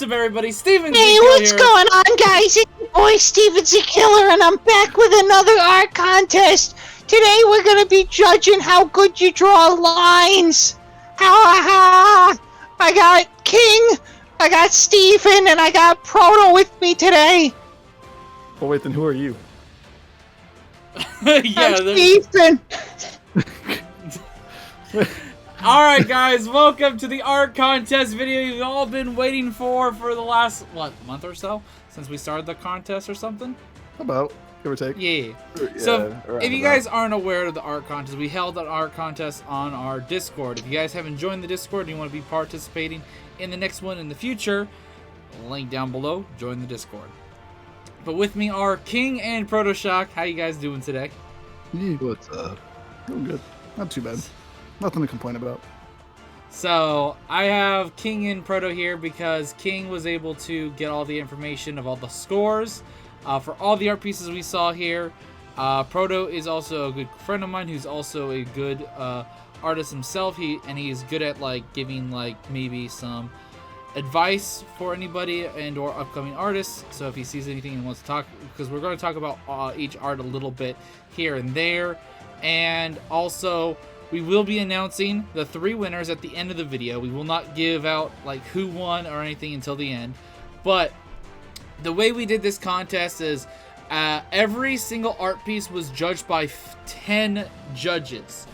What's up, everybody? Steven Hey, what's going on, guys? It's your boy Steven Killer, and I'm back with another art contest. Today we're gonna be judging how good you draw lines. I got King, I got Steven, and I got Proto with me today. Well, wait, then who are you? Yeah, I'm Steven. Alright, guys, welcome to the art contest video you've all been waiting for the last, what, month or so? Since we started the contest or something? How about, give or take? Yeah. So, if you guys aren't aware of the art contest, we held an art contest on our Discord. If you guys haven't joined the Discord and you want to be participating in the next one in the future, link down below, join the Discord. But with me are King and Proto Shock. How you guys doing today? Yeah, what's up? Doing good. Not too bad. Nothing to complain about. So, I have King and Proto here because King was able to get all the information of all the scores for all the art pieces we saw here. Proto is also a good friend of mine who's also a good artist himself. He's good at like giving like maybe some advice for anybody and or upcoming artists. So if he sees anything and wants to talk, because we're going to talk about each art a little bit here and there. And also, we will be announcing the 3 winners at the end of the video. We will not give out like who won or anything until the end. But the way we did this contest is every single art piece was judged by 10 judges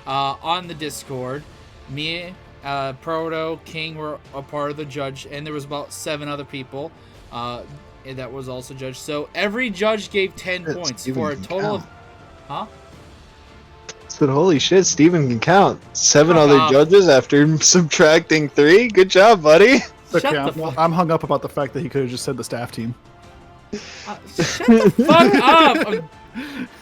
on the Discord. Me, Proto, King were a part of the judge, and there was about 7 other people that was also judged. So every judge gave 10 points for a total of... Huh? But holy shit, Steven can count. 7 other judges after subtracting 3. Good job, buddy. Okay, I'm hung up about the fact that he could have just said the staff team. Shut the fuck up!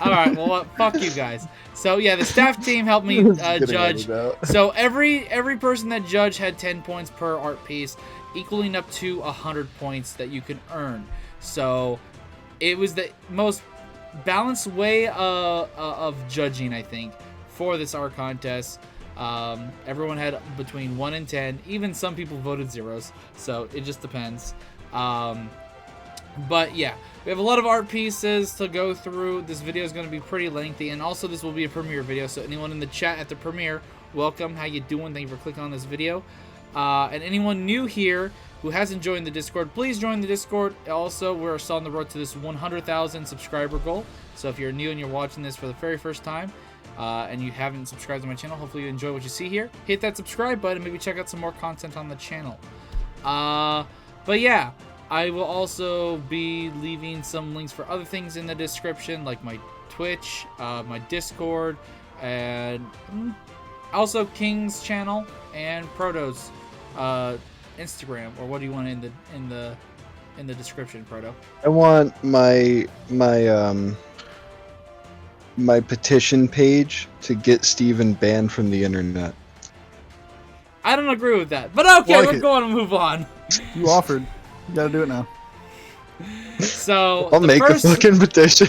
Alright, well, fuck you guys. So, yeah, the staff team helped me judge. So, every person that judged had 10 points per art piece, equaling up to 100 points that you could earn. So, it was the most balanced way of judging, I think, for this art contest. Everyone had between 1 and 10. Even some people voted zeros, so it just depends. But yeah, we have a lot of art pieces to go through. This video is going to be pretty lengthy, and also this will be a premiere video, so anyone in the chat at the premiere, welcome. How you doing? Thank you for clicking on this video. And anyone new here who hasn't joined the Discord, please join the Discord. Also, we're still on the road to this 100,000 subscriber goal. So if you're new and you're watching this for the very first time, and you haven't subscribed to my channel, hopefully you enjoy what you see here. Hit that subscribe button, maybe check out some more content on the channel. But yeah, I will also be leaving some links for other things in the description, like my Twitch, my Discord, and also King's channel and Proto's Instagram. Or what do you want in the description, Proto? I want my petition page to get Steven banned from the internet. I don't agree with that, but okay, we're going to move on. You offered. You gotta do it now. So I'll make a fucking petition.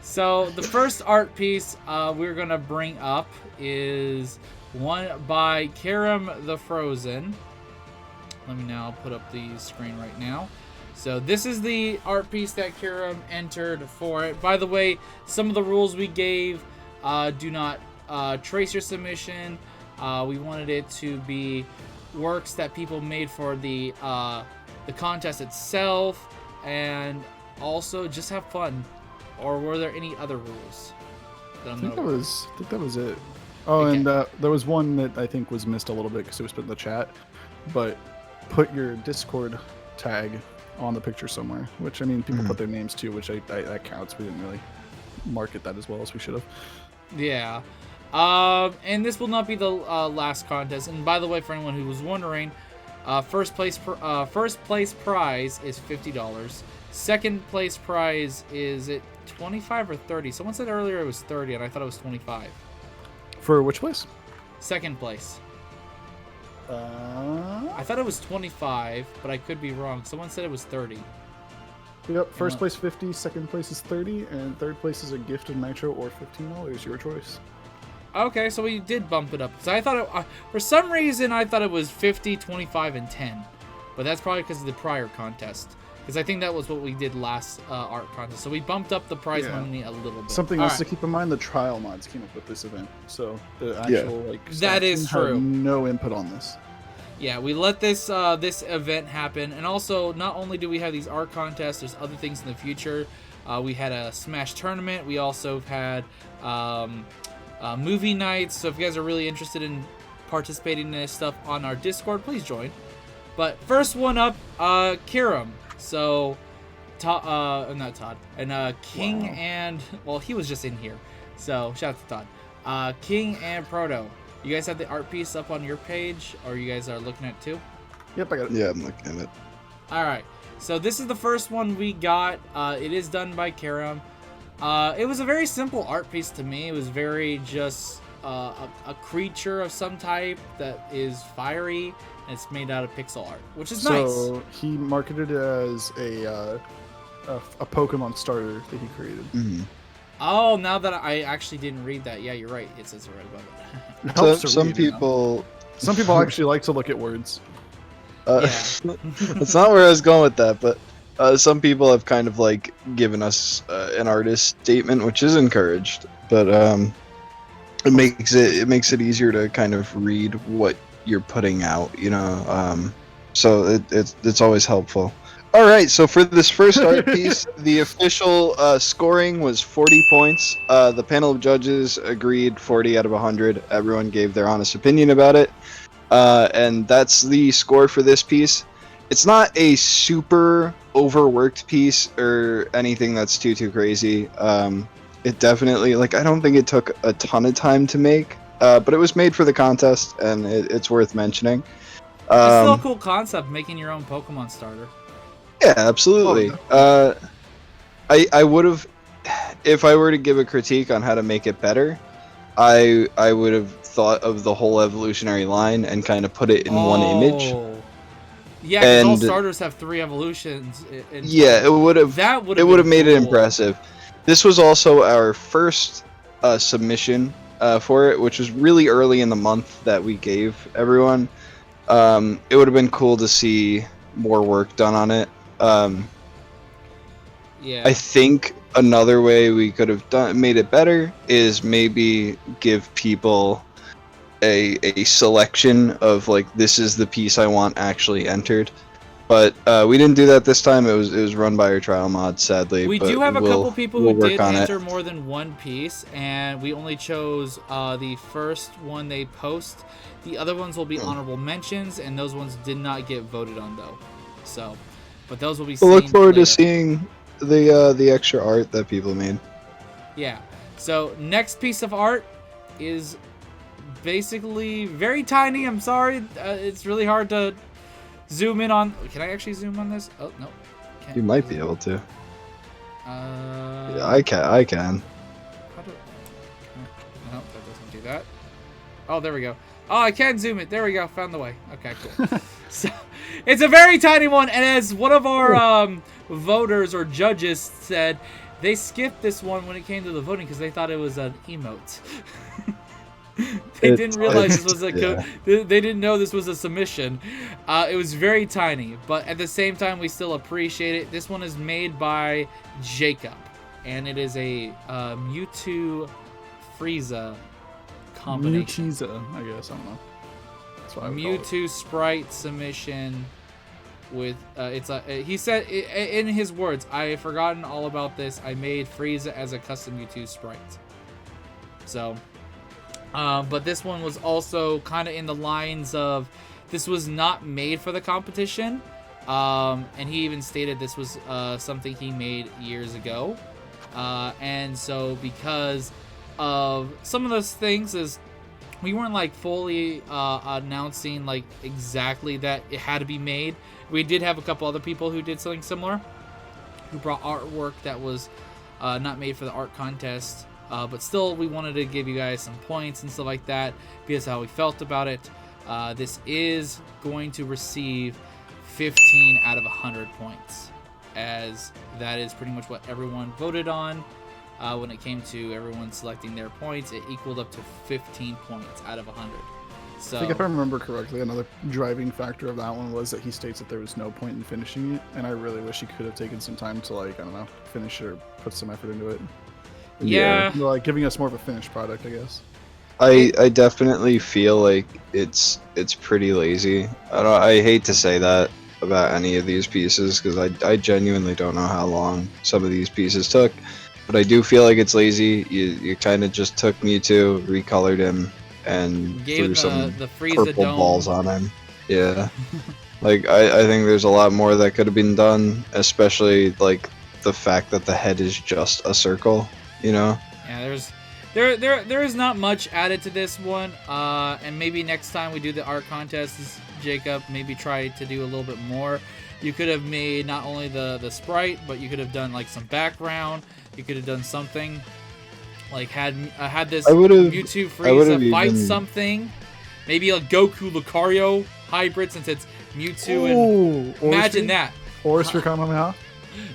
So the first art piece we're gonna bring up is one by Karim the Frozen. Let me now put up the screen right now. So this is the art piece that Karim entered for it. By the way, some of the rules we gave: do not trace your submission. We wanted it to be works that people made for the contest itself, and also just have fun. Or were there any other rules? I think that was it. Oh, okay. And there was one that I think was missed a little bit because it was put in the chat. But put your Discord tag on the picture somewhere, which I mean, people put their names too, which that counts. We didn't really market that as well as we should have. Yeah. And this will not be the last contest. And by the way, for anyone who was wondering, first place prize is $50. Second place prize is it 25 or 30? Someone said earlier it was 30, and I thought it was 25. For which place? Second place. I thought it was 25, but I could be wrong. Someone said it was 30. Yep, first place 50, second place is 30, and third place is a gift of Nitro or $15, your choice. Okay, so we did bump it up. So I thought it, for some reason I thought it was 50, 25, and 10, but that's probably because of the prior contest. Because I think that was what we did last art contest. So we bumped up the prize money a little bit. Something else to keep in mind: the trial mods came up with this event, so the actual like that is true. Had no input on this. Yeah, we let this this event happen, and also not only do we have these art contests, there's other things in the future. We had a Smash tournament. We also had movie nights. So if you guys are really interested in participating in this stuff on our Discord, please join. But first one up, Kiram. So, not Todd, and King and, well, he was just in here. So, shout out to Todd. King and Proto. You guys have the art piece up on your page, or you guys are looking at it too? Yep, I got it. Yeah, I'm looking at it. All right. So this is the first one we got. It is done by Kiram. It was a very simple art piece to me. It was very just a creature of some type that is fiery, and it's made out of pixel art, which is nice. So he marketed it as a Pokemon starter that he created. Mm-hmm. Oh, now that I actually didn't read that. Yeah, you're right. It says it right above it. It helps to Some read, people... Some people actually like to look at words. That's not where I was going with that, but some people have kind of like given us an artist statement, which is encouraged, but it makes it easier to kind of read what you're putting out, you know. So it's always helpful. All right, so for this first art piece, the official scoring was 40 points. The panel of judges agreed 40 out of 100. Everyone gave their honest opinion about it. And that's the score for this piece. It's not a super overworked piece or anything that's too crazy. It definitely, like, I don't think it took a ton of time to make, but it was made for the contest, and it's worth mentioning. It's still a cool concept, making your own Pokemon starter. Yeah, absolutely. I would have, if I were to give a critique on how to make it better, I would have thought of the whole evolutionary line and kind of put it in one image. Yeah, because all starters have 3 evolutions. Yeah, it would have. That would have made it impressive. This was also our first submission for it, which was really early in the month that we gave everyone. It would have been cool to see more work done on it. Yeah. I think another way we could have made it better is maybe give people a selection of, like, this is the piece I want actually entered, but we didn't do that this time. It was run by our trial mod, sadly. We do have a couple people who did enter more than one piece, and we only chose the first one they post. The other ones will be honorable mentions, and those ones did not get voted on though. So, but those will be. We'll look forward to seeing the extra art that people made. Yeah. So next piece of art is basically very tiny. I'm sorry, it's really hard to zoom in on. Can I actually zoom on this? Oh no. Can't. You might be able to. Yeah, I can. How do? No, that doesn't do that. Oh, there we go. Oh, I can zoom it. There we go. Found the way. Okay, cool. So, it's a very tiny one, and as one of our voters or judges said, they skipped this one when it came to the voting because they thought it was an emote. They didn't realize this was a they didn't know this was a submission. It was very tiny, but at the same time, we still appreciate it. This one is made by Jacob, and it is a Mewtwo Frieza combination. Mewtwo, I guess. I don't know. That's what I would Mewtwo sprite submission with he said in his words, I have forgotten all about this. I made Frieza as a custom Mewtwo sprite. So, but this one was also kind of in the lines of this was not made for the competition, and he even stated this was something he made years ago, and so because of some of those things is we weren't like fully announcing like exactly that it had to be made. We did have a couple other people who did something similar, who brought artwork that was not made for the art contest, but still we wanted to give you guys some points and stuff like that because of how we felt about it. This is going to receive 15 out of 100 points, as that is pretty much what everyone voted on. when it came to everyone selecting their points, it equaled up to 15 points out of 100. So, I think if I remember correctly, another driving factor of that one was that he states that there was no point in finishing it, and I really wish he could have taken some time to, like, I don't know, finish it or put some effort into it. yeah. Like, giving us more of a finished product, I guess. I definitely feel like it's pretty lazy. I hate to say that about any of these pieces because I genuinely don't know how long some of these pieces took, but I do feel like it's lazy. You kind of just took Mewtwo, recolored him, and Gave threw him some the Frieza purple Dome. balls on him. Yeah, like I think there's a lot more that could have been done, especially like the fact that the head is just a circle. You know. Yeah, there is not much added to this one, and maybe next time we do the art contest, Jacob, maybe try to do a little bit more. You could have made not only the sprite, but you could have done like some background. You could have done something like had this Mewtwo Frieza fight something, maybe a Goku Lucario hybrid since it's Mewtwo. Ooh, and imagine that. Forester Kamehameha.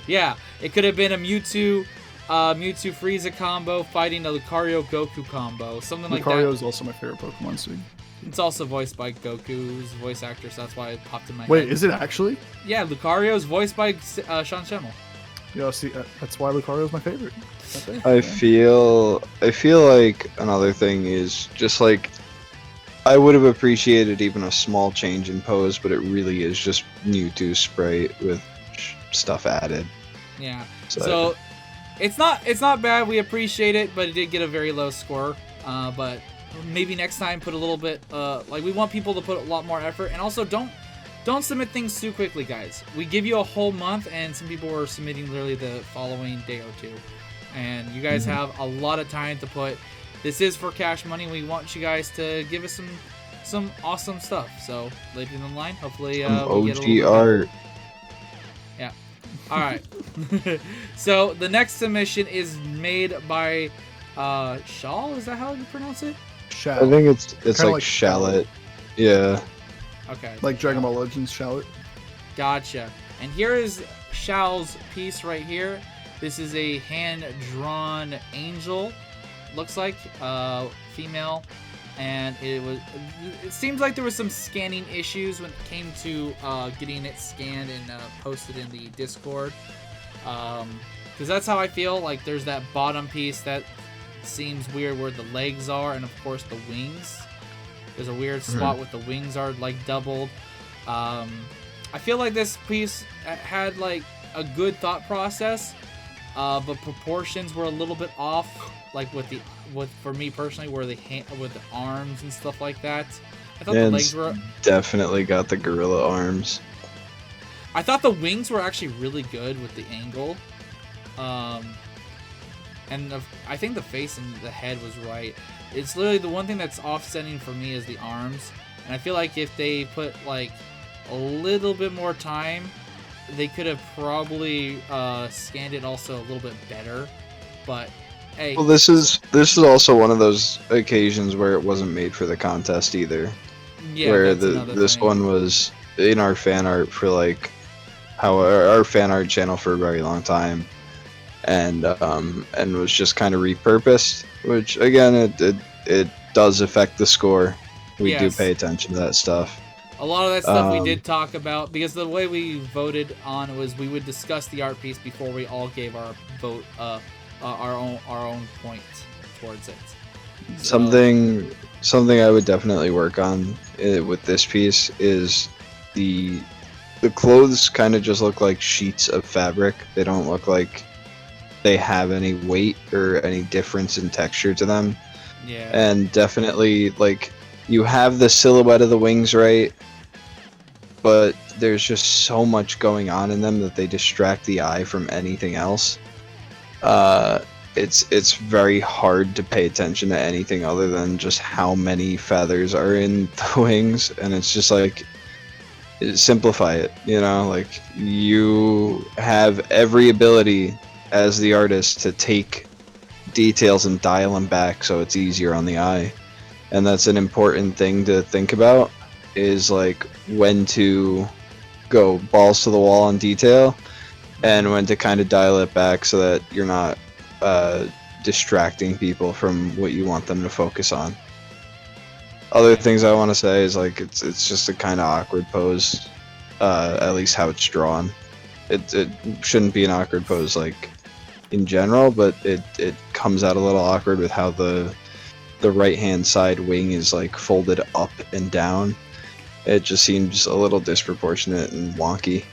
Yeah, it could have been a Mewtwo Frieza combo fighting a Lucario Goku combo, something like that. Lucario is also my favorite Pokemon suit. It's also voiced by Goku's voice actor, so that's why it popped in my head. Wait, is it actually? Yeah, Lucario is voiced by Sean Schemmel. Yeah, see, that's why Lucario is my favorite. I feel like another thing is just like I would have appreciated even a small change in pose, but it really is just Mewtwo sprite with stuff added. Yeah. So it's not bad. We appreciate it, but it did get a very low score. But maybe next time put a little bit. Like we want people to put a lot more effort, and also don't submit things too quickly, guys. We give you a whole month, and some people were submitting literally the following day or two. And you guys have a lot of time to put. This is for cash money. We want you guys to give us some awesome stuff. So later in the line, hopefully we get a little art. Yeah. All right. So the next submission is made by Shaw. Is that how you pronounce it? Shallot. I think it's Kinda like Shallot. Yeah. Okay. Like Dragon Ball Legends Shallot. Gotcha. And here is Shao's piece right here. This is a hand-drawn angel. Looks like female, and it seems like there was some scanning issues when it came to getting it scanned and posted in the Discord. Because that's how I feel. Like there's that bottom piece that seems weird where the legs are, and of course the wings. There's a weird spot with the wings are like doubled. I feel like this piece had like a good thought process, but proportions were a little bit off. Like for me personally, where with the arms and stuff like that. I thought the legs were definitely got the gorilla arms. I thought the wings were actually really good with the angle. And I think the face and the head was right. It's literally the one thing that's offsetting for me is the arms. And I feel like if they put like a little bit more time, they could have probably scanned it also a little bit better. But hey, well, this is also one of those occasions where it wasn't made for the contest either. Yeah, where this one was in our fan art for like our fan art channel for a very long time, and was just kind of repurposed. Which again, it does affect the score. We do pay attention to that stuff. A lot of that stuff we did talk about, because the way we voted on was we would discuss the art piece before we all gave our vote, our own point towards it. So, something I would definitely work on with this piece is the clothes kind of just look like sheets of fabric. They don't look like they have any weight or any difference in texture to them. Yeah. And definitely, like, you have the silhouette of the wings right, but there's just so much going on in them that they distract the eye from anything else. It's very hard to pay attention to anything other than just how many feathers are in the wings, and it's just like, simplify it, you know? Like, you have every ability as the artist to take details and dial them back so it's easier on the eye. And that's an important thing to think about, is like when to go balls to the wall on detail and when to kind of dial it back so that you're not distracting people from what you want them to focus on. Other things I want to say is like it's just a kind of awkward pose, at least how it's drawn. It shouldn't be an awkward pose like in general, but it comes out a little awkward with how the right hand side wing is like folded up and down. It just seems a little disproportionate and wonky.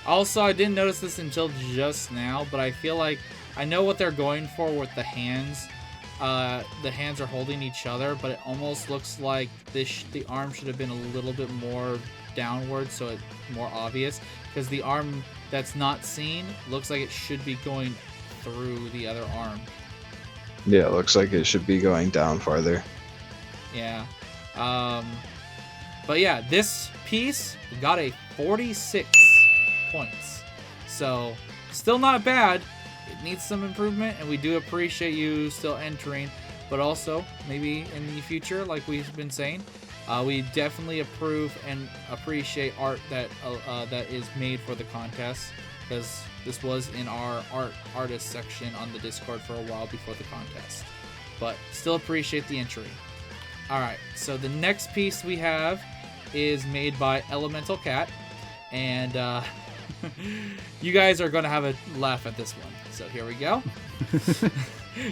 Also, I didn't notice this until just now, but I feel like I know what they're going for with the hands. The hands are holding each other, but it almost looks like the arm should have been a little bit more downward, so it's more obvious. Because the arm that's not seen looks like it should be going through the other arm. Yeah, it looks like it should be going down farther. Yeah. But yeah, this piece got a 46 points. So, still not bad. It needs some improvement, and we do appreciate you still entering. But also, maybe in the future, like we've been saying, we definitely approve and appreciate art that that is made for the contest, because this was in our artist section on the Discord for a while before the contest. But still appreciate the entry. Alright, so the next piece we have is made by Elemental Cat, and you guys are going to have a laugh at this one. So here we go.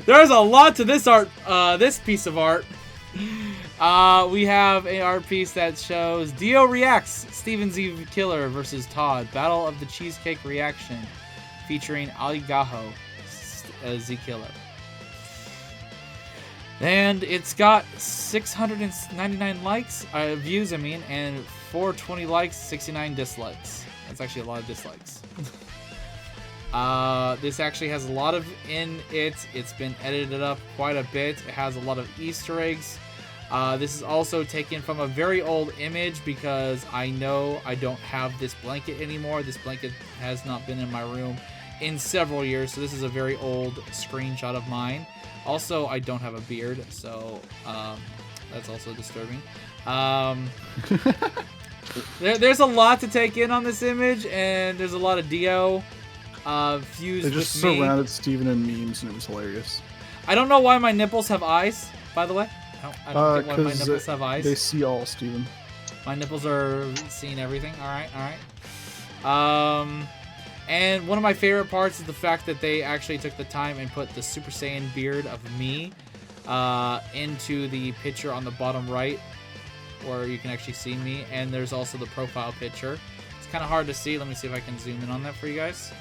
There's a lot to this art, this piece of art. We have an art piece that shows Dio reacts Steven Z Killer versus Todd, Battle of the Cheesecake Reaction, featuring Aligaho Z Killer. And it's got 699 likes, views, I mean, and 420 likes, 69 dislikes. That's actually a lot of dislikes. This actually has a lot of in it. It's been edited up quite a bit. It has a lot of Easter eggs. This is also taken from a very old image, because I know I don't have this blanket anymore. This blanket has not been in my room in several years, so this is a very old screenshot of mine. Also, I don't have a beard, so that's also disturbing. There's a lot to take in on this image, and there's a lot of Dio fused with me. They just surrounded Steven in memes, and it was hilarious. I don't know why my nipples have eyes, by the way. I don't get why my nipples have eyes. They see all, Steven. My nipples are seeing everything. Alright. And one of my favorite parts is the fact that they actually took the time and put the Super Saiyan beard of me into the picture on the bottom right, where you can actually see me. And there's also the profile picture. It's kind of hard to see. Let me see if I can zoom in on that for you guys.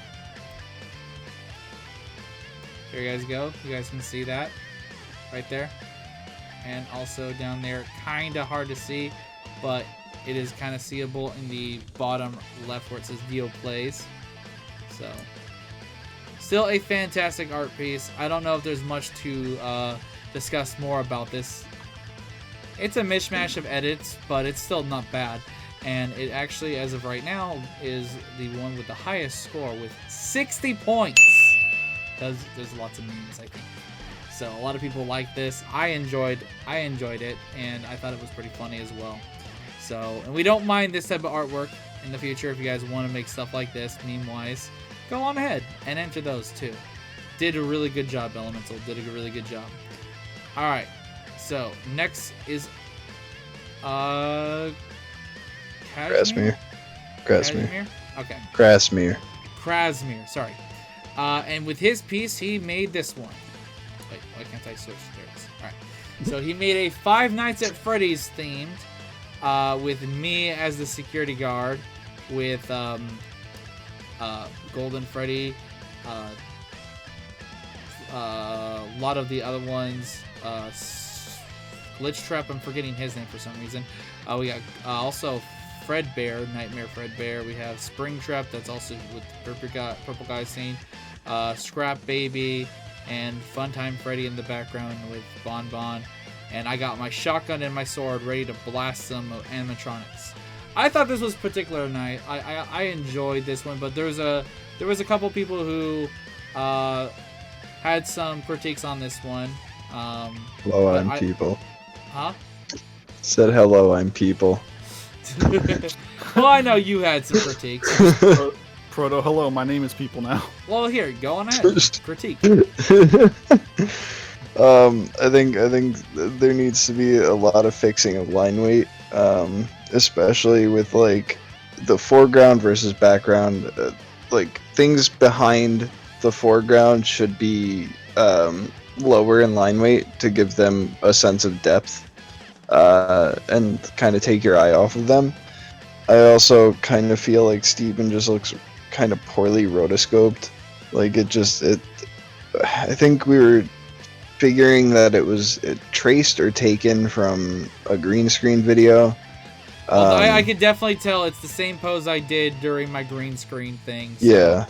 There you guys go. You guys can see that right there. And also down there, kind of hard to see, but it is kind of seeable in the bottom left where it says Dio Plays. So, still a fantastic art piece. I don't know if there's much to discuss more about this. It's a mishmash of edits, but it's still not bad. And it actually, as of right now, is the one with the highest score with 60 points. Because there's lots of memes, I think. So a lot of people like this. I enjoyed it, and I thought it was pretty funny as well. So, and we don't mind this type of artwork in the future. If you guys want to make stuff like this, meme-wise, go on ahead and enter those too. Did a really good job, Elemental. Did a really good job. All right. So next is Krasmir. Okay. Krasmir. Sorry. And with his piece, he made this one. Wait, why can't I switch? There it is. Alright. So he made a Five Nights at Freddy's themed, with me as the security guard, with Golden Freddy, a lot of the other ones, Glitch Trap, I'm forgetting his name for some reason. We got also Fredbear, Nightmare Fredbear. We have Springtrap, that's also with Purple Guy scene. Scrap Baby, and Funtime Freddy in the background with Bon Bon. And I got my shotgun and my sword ready to blast some animatronics. I thought this was particular night. I enjoyed this one, but there was a couple people who had some critiques on this one. Hello, I'm people. Huh? Said hello, I'm people. Well, I know you had some critiques. Proto, hello, my name is People now. Well, here, go on ahead. Critique. I think there needs to be a lot of fixing of line weight, especially with like the foreground versus background. Like things behind the foreground should be lower in line weight to give them a sense of depth, and kind of take your eye off of them. I also kind of feel like Steven just looks kind of poorly rotoscoped. Like I think we were figuring that it was traced or taken from a green screen video. Well, I could definitely tell it's the same pose I did during my green screen thing. So, yeah.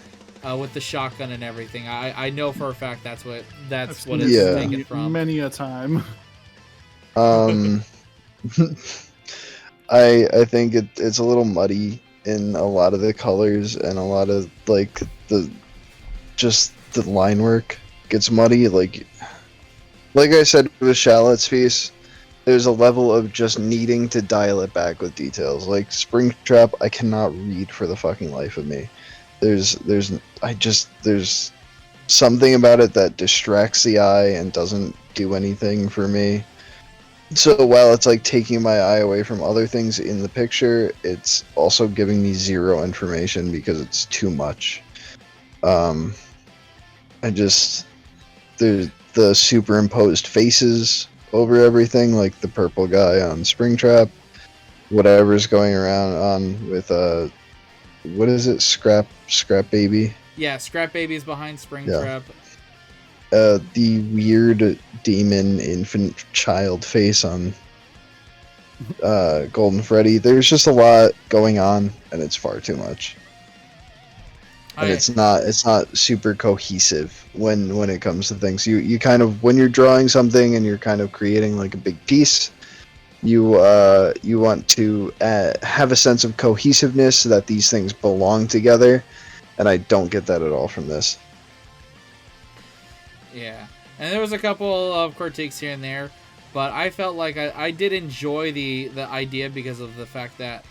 With the shotgun and everything, I know for a fact that's what it's taken from. Many a time. I think it's a little muddy in a lot of the colors, and a lot of like the line work gets muddy. Like I said with Shallot's piece, there's a level of just needing to dial it back with details. Like Springtrap, I cannot read for the fucking life of me. There's something about it that distracts the eye and doesn't do anything for me. So while it's like taking my eye away from other things in the picture, it's also giving me zero information because it's too much. There's the superimposed faces over everything, like the purple guy on Springtrap, whatever's going around on with what is it, Scrap Baby? Yeah, Scrap Baby is behind Springtrap. Yeah. The weird demon infant child face on Golden Freddy. There's just a lot going on, and it's far too much. And it's not super cohesive when it comes to things. You kind of, when you're drawing something and you're kind of creating like a big piece, you want to have a sense of cohesiveness so that these things belong together, and I don't get that at all from this. Yeah, and there was a couple of critiques here and there, but I felt like I did enjoy the idea because of the fact that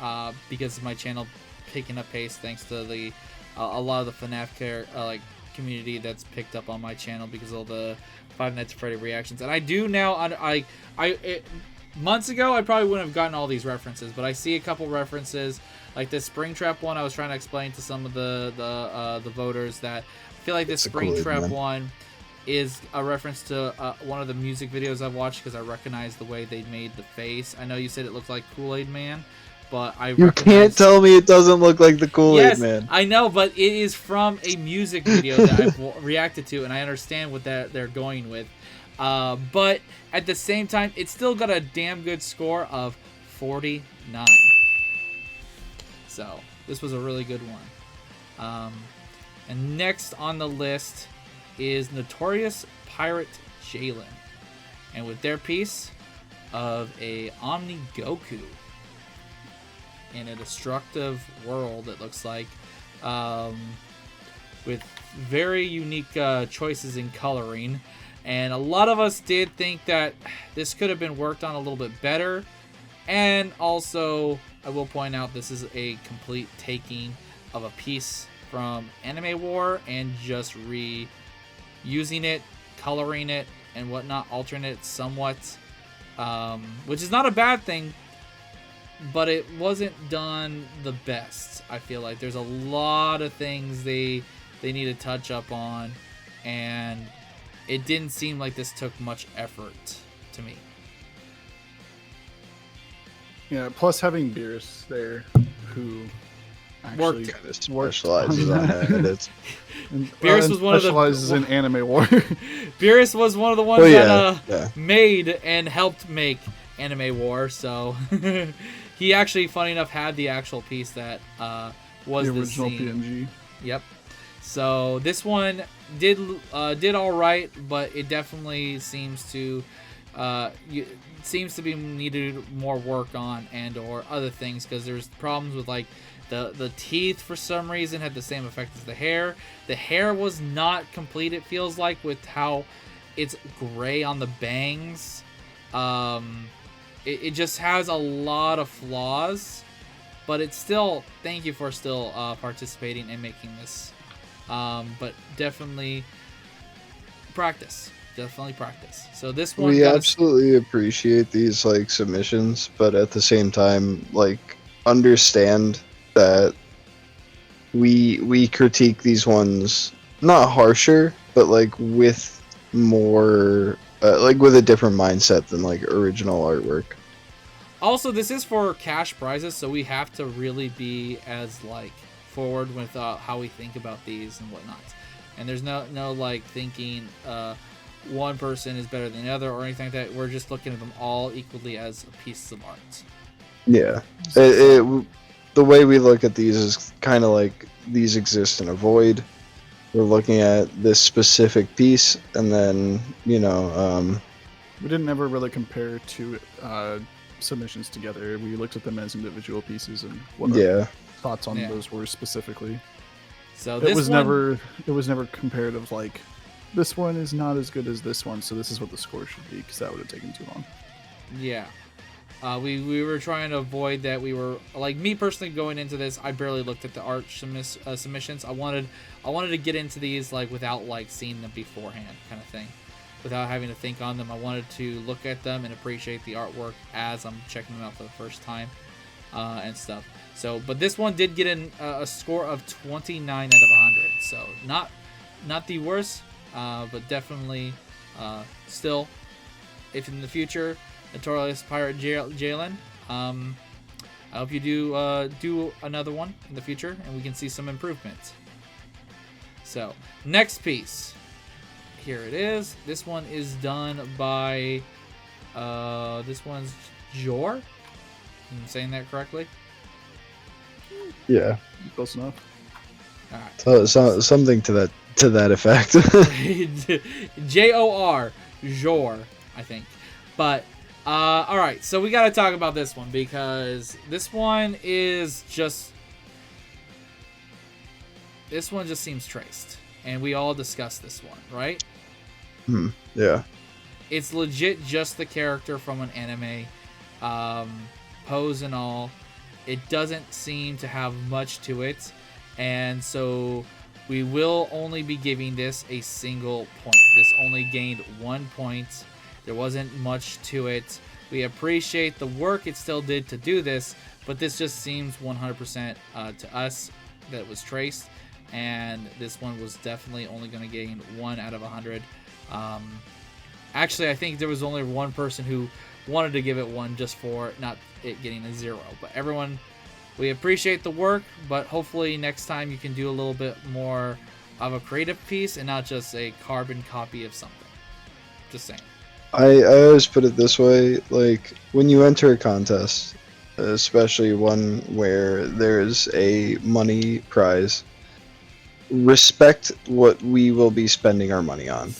because of my channel picking up pace thanks to the a lot of the FNAF community that's picked up on my channel because of the Five Nights at Freddy reactions, and I do now. Months ago I probably wouldn't have gotten all these references, but I see a couple references like this Springtrap one. I was trying to explain to some of the voters that I feel like this Springtrap one is a reference to one of the music videos I've watched because I recognize the way they made the face. I know you said it looked like Kool-Aid Man, but you can't tell me it doesn't look like the Kool-Aid Man. I know, but it is from a music video that I've reacted to, and I understand what they're going with. But at the same time, it's still got a damn good score of 49. So this was a really good one. And next on the list is Notorious Pirate Jalen, and with their piece of a Omni Goku in a destructive world, it looks like, with very unique choices in coloring, and a lot of us did think that this could have been worked on a little bit better. And also, I will point out this is a complete taking of a piece from Anime War and just using it, coloring it, and whatnot, altering it somewhat, which is not a bad thing, but it wasn't done the best. I feel like there's a lot of things they need to touch up on, and it didn't seem like this took much effort to me. Yeah, plus having Beerus there, who actually specializes on that. Beerus was one of the specializes in Anime War. Beerus was one of the ones that made and helped make Anime War, so he actually, funny enough, had the actual piece that was the original PNG. Yep. So this one did all right, but it definitely seems to be needed more work on and or other things, because there's problems with like the teeth for some reason had the same effect as the hair. The hair was not complete, it feels like, with how it's gray on the bangs. It just has a lot of flaws, but it's still, thank you for still participating and making this. But definitely practice. Definitely practice. So this one, we absolutely appreciate these like submissions, but at the same time, like, understand that we critique these ones not harsher, but like with more like with a different mindset than like original artwork. Also, this is for cash prizes, so we have to really be as like forward with how we think about these and whatnot. And there's no like thinking one person is better than the other or anything like that. We're just looking at them all equally as pieces of art. Yeah, the way we look at these is kind of like these exist in a void. We're looking at this specific piece, and then we didn't ever really compare two submissions together. We looked at them as individual pieces and what our thoughts on those were specifically. So it was never compared of like, this one is not as good as this one, so this is what the score should be, because that would have taken too long. Yeah. We were trying to avoid that. We were, like, me personally going into this, I barely looked at the art submissions. I wanted to get into these like without like seeing them beforehand, kind of thing, without having to think on them. I wanted to look at them and appreciate the artwork as I'm checking them out for the first time and stuff. So, but this one did get a score of 29 out of 100. So not the worst, but definitely still, if in the future, Notorious Pirate Jalen, I hope you do another one in the future, and we can see some improvement. So, next piece. Here it is. This one is done by, this one's Jor. I'm saying that correctly? Yeah. Close enough. All right. So something to that effect. Jor, Jor, I think. But all right, so we got to talk about this one, because this one just seems traced, and we all discussed this one, right? Yeah. It's legit just the character from an anime, pose and all. It doesn't seem to have much to it, and so we will only be giving this a single point. This only gained 1 point. There wasn't much to it. We appreciate the work it still did to do this, but this just seems 100% to us that it was traced, and this one was definitely only going to gain 1 out of 100. Actually, I think there was only one person who wanted to give it 1 just for not it getting a 0. But everyone, we appreciate the work, but hopefully next time you can do a little bit more of a creative piece and not just a carbon copy of something. Just saying. I always put it this way, like, when you enter a contest, especially one where there's a money prize, respect what we will be spending our money on.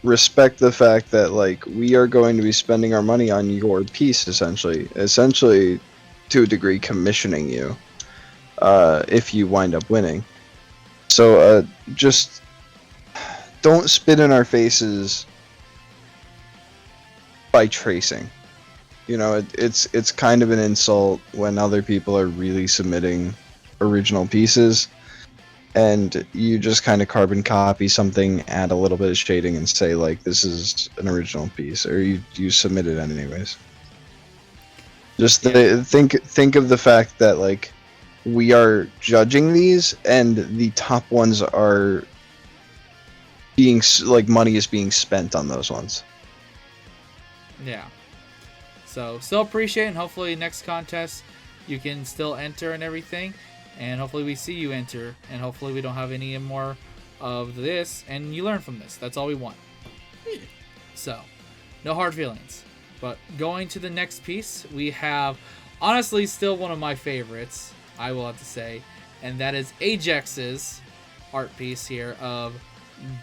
Respect the fact that, like, we are going to be spending our money on your piece, essentially to a degree commissioning you, if you wind up winning. So just don't spit in our faces by tracing. It's kind of an insult when other people are really submitting original pieces, and you just kind of carbon copy something, add a little bit of shading, and say, like, this is an original piece, or you submit it anyways. Just think of the fact that, like, we are judging these, and the top ones are being, like, money is being spent on those ones. Yeah. So still appreciate it, and hopefully next contest you can still enter and everything, and hopefully we see you enter, and hopefully we don't have any more of this, and you learn from this. That's all we want. So, no hard feelings. But going to the next piece, we have honestly still one of my favorites, I will have to say, and that is Ajax's art piece here of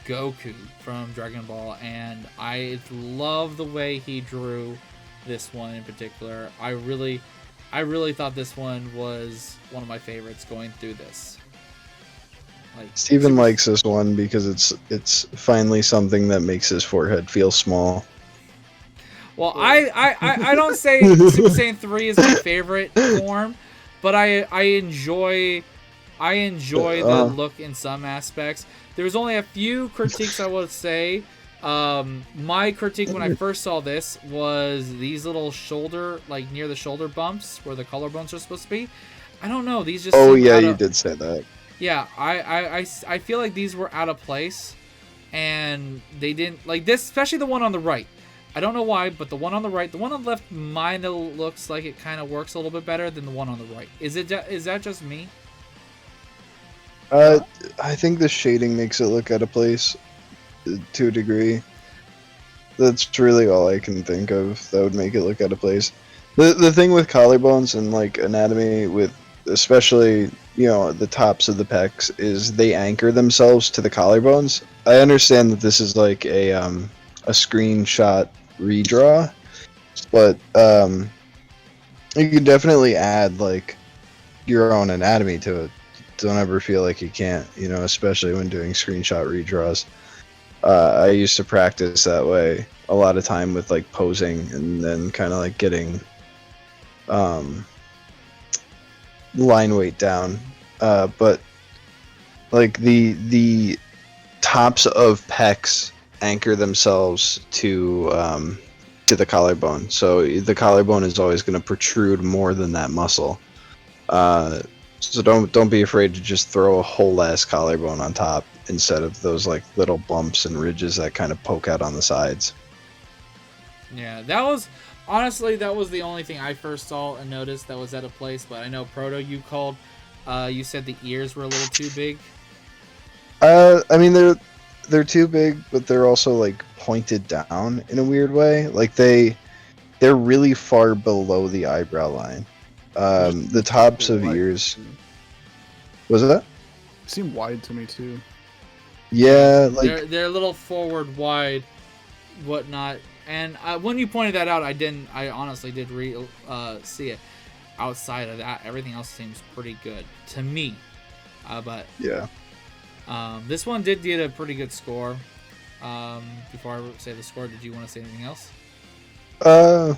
Goku from Dragon Ball, and I love the way he drew this one in particular. I really thought this one was one of my favorites going through this. Like, Steven likes this one because it's finally something that makes his forehead feel small. Well, I don't say Super Saiyan 3 is my favorite form, but I enjoy the look in some aspects. There's only a few critiques I would say. My critique when I first saw this was these little shoulder, like near the shoulder bumps where the collarbones are supposed to be. I don't know. These just oh yeah, you did say that. Yeah, I feel like these were out of place, and they didn't like this, especially the one on the right. I don't know why, but the one on the right, the one on the left, mine looks like it kind of works a little bit better than the one on the right. Is that just me? I think the shading makes it look out of place to a degree. That's really all I can think of that would make it look out of place. The thing with collarbones and like anatomy, with especially, you know, the tops of the pecs, is they anchor themselves to the collarbones. I understand that this is like a screenshot redraw, but you can definitely add like your own anatomy to it. Don't ever feel like you can't, you know, especially when doing screenshot redraws. I used to practice that way a lot of time with like posing and then kind of like getting line weight down, but like the tops of pecs anchor themselves to the collarbone, so the collarbone is always going to protrude more than that muscle. So don't be afraid to just throw a whole ass collarbone on top instead of those like little bumps and ridges that kind of poke out on the sides. Yeah, that was honestly the only thing I first saw and noticed that was out of place. But I know Proto, you said the ears were a little too big. I mean they're too big, but they're also like pointed down in a weird way. Like they're really far below the eyebrow line. The tops of ears. Was that? Seem wide to me too. Yeah, like they're a little forward, wide, whatnot. And when you pointed that out, I honestly did see it. Outside of that, everything else seems pretty good to me. But yeah, this one did get a pretty good score. Before I say the score, did you want to say anything else? I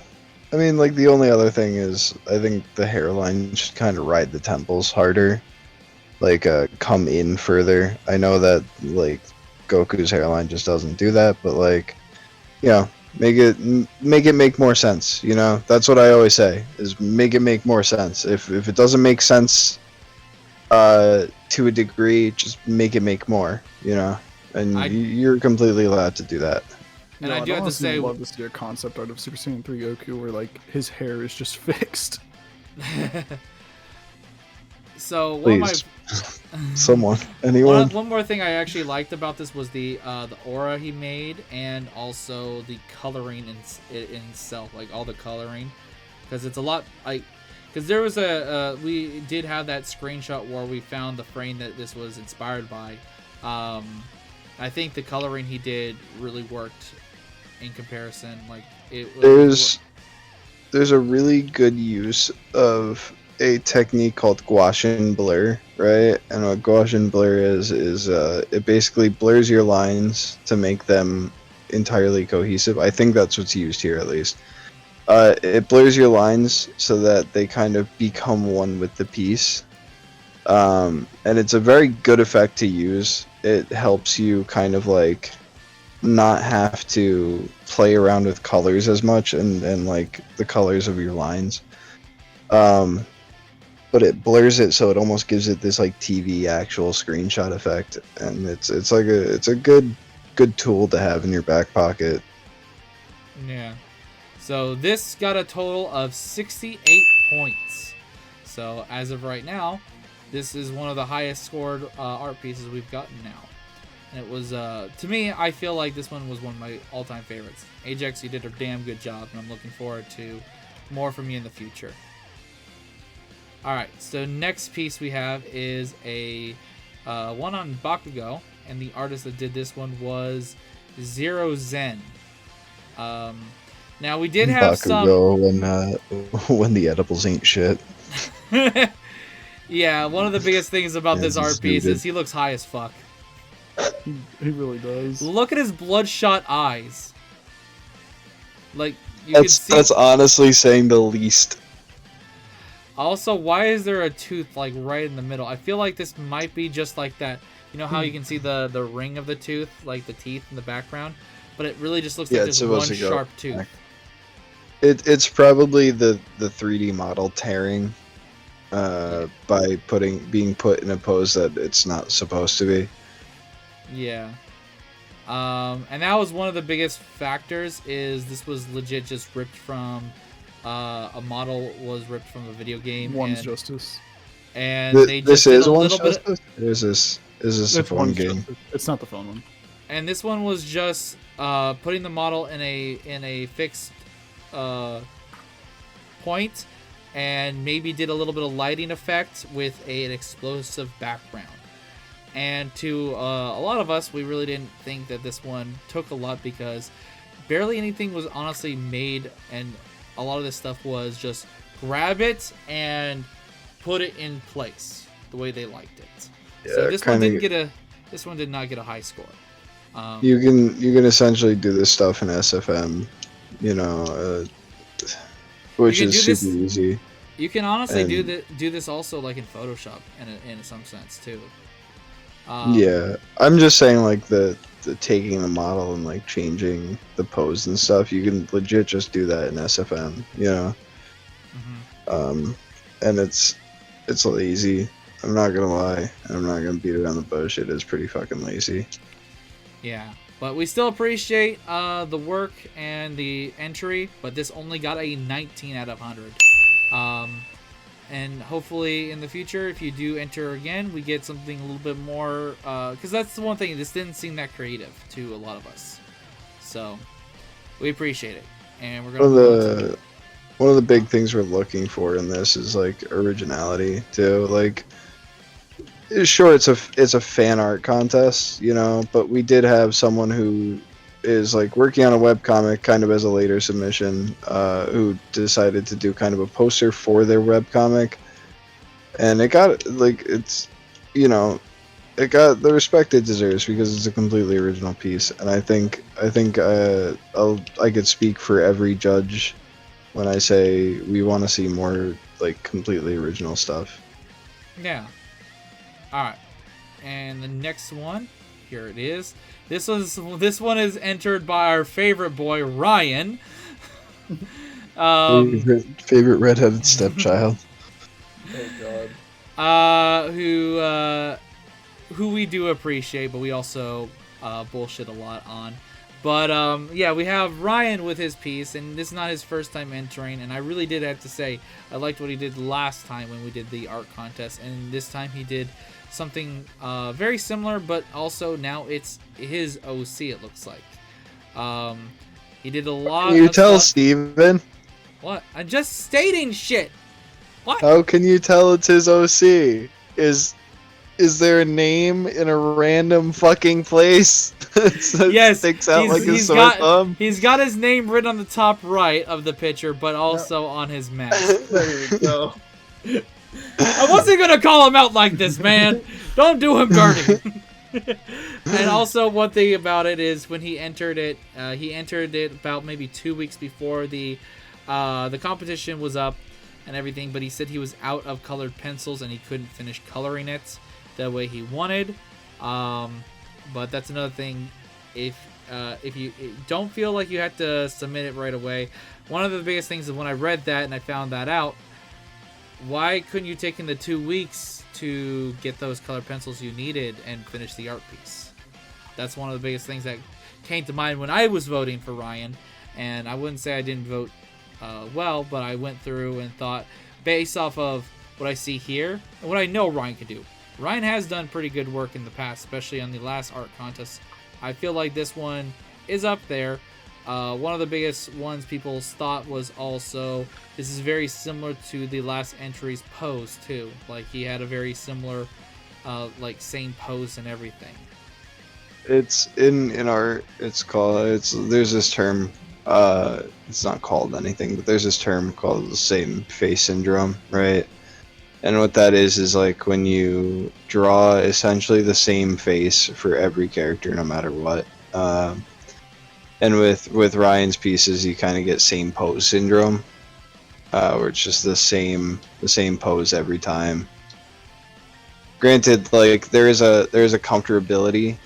mean, like the only other thing is I think the hairline should kind of ride the temples harder, like come in further. I know that like Goku's hairline just doesn't do that, but like, you know, make it make more sense. You know, that's what I always say, is make it make more sense. If it doesn't make sense to a degree, just make it make more. You know, and you're completely allowed to do that. And no, I do have to say, love to see a concept art of Super Saiyan 3 Goku where like his hair is just fixed. So please, someone, anyone. One more thing I actually liked about this was the aura he made, and also the coloring in itself, like all the coloring, because it's a lot like, because there was we did have that screenshot where we found the frame that this was inspired by. I think the coloring he did really worked in comparison. Like there's a really good use of a technique called Gaussian blur, right? And what Gaussian blur is it basically blurs your lines to make them entirely cohesive. I think that's what's used here, at least. It blurs your lines so that they kind of become one with the piece. And it's a very good effect to use. It helps you kind of like not have to play around with colors as much and like the colors of your lines. But it blurs it so it almost gives it this like TV actual screenshot effect, and it's like a good tool to have in your back pocket. Yeah. So this got a total of 68 points. So as of right now, this is one of the highest scored art pieces we've gotten now. And it was, to me, I feel like this one was one of my all-time favorites. Ajax, you did a damn good job, and I'm looking forward to more from you in the future. Alright, so next piece we have is a one on Bakugo, and the artist that did this one was Zero Zen. Now we did have Bakugo when the edibles ain't shit. Yeah, one of the biggest things about this art piece is he looks high as fuck. He really does. Look at his bloodshot eyes. Like you can see, that's honestly saying the least. Also, why is there a tooth like right in the middle? I feel like this might be just like that. You know how you can see the ring of the tooth, like the teeth in the background, but it really just looks like there's one sharp tooth. It's probably the 3D model tearing by being put in a pose that it's not supposed to be. Yeah. And that was one of the biggest factors. Is this was legit just ripped from a model was ripped from a video game. One's Justice. And they just did a little bit. Is this a phone game? Justice. It's not the phone one. And this one was just putting the model in a fixed point, and maybe did a little bit of lighting effect with an explosive background. And to a lot of us, we really didn't think that this one took a lot because barely anything was honestly made, and a lot of this stuff was just grab it and put it in place the way they liked it. Yeah, so this one did not get a high score. You can essentially do this stuff in SFM, you know, which is super easy. You can honestly do this also like in Photoshop in some sense too. Yeah, I'm just saying like the taking the model and like changing the pose and stuff. You can legit just do that in SFM, you know. And it's lazy. I'm not gonna lie. I'm not gonna beat it on the bush. It is pretty fucking lazy. Yeah, but we still appreciate the work and the entry, but this only got a 19 out of 100. And hopefully in the future, if you do enter again, we get something a little bit more, because that's the one thing, this didn't seem that creative to a lot of us. So, we appreciate it. And we're going one of the big things we're looking for in this is like originality too. Like, sure, it's a fan art contest, you know, but we did have someone who is like working on a webcomic kind of as a later submission, who decided to do kind of a poster for their webcomic, and it got like, it's, you know, it got the respect it deserves because it's a completely original piece. And I think I could speak for every judge when I say we want to see more like completely original stuff. Yeah. Alright. And the next one, here it is. This one is entered by our favorite boy, Ryan. Favorite redheaded stepchild. Oh god. Who we do appreciate, but we also bullshit a lot on. But yeah, we have Ryan with his piece, and this is not his first time entering, and I really did have to say I liked what he did last time when we did the art contest, and this time he did something very similar, but also now it's his OC, it looks like. He did a lot Can you of tell stuff. Steven? What? I'm just stating shit! What? How can you tell it's his OC? Is there a name in a random fucking place that yes, sticks out like a sore thumb? He's got his name written on the top right of the picture, but also on his mask. There you go. I wasn't gonna call him out like this, man. Don't do him dirty. And also, one thing about it is when he entered it about maybe 2 weeks before the competition was up and everything. But he said he was out of colored pencils and he couldn't finish coloring it the way he wanted. But that's another thing. If you don't feel like you have to submit it right away, one of the biggest things is when I read that and I found that out. Why couldn't you take in the 2 weeks to get those colored pencils you needed and finish the art piece? That's one of the biggest things that came to mind when I was voting for Ryan. And I wouldn't say I didn't vote well, but I went through and thought, based off of what I see here and what I know Ryan could do. Ryan has done pretty good work in the past, especially on the last art contest. I feel like this one is up there. One of the biggest ones people thought was also, this is very similar to the last entry's pose too. Like he had a very similar, like same pose and everything. It's in art. There's this term. It's not called anything, but there's this term called the same face syndrome, right? And what that is like when you draw essentially the same face for every character, no matter what. And with Ryan's pieces, you kind of get same pose syndrome. where it's just the same pose every time. Granted, like there is a comfortability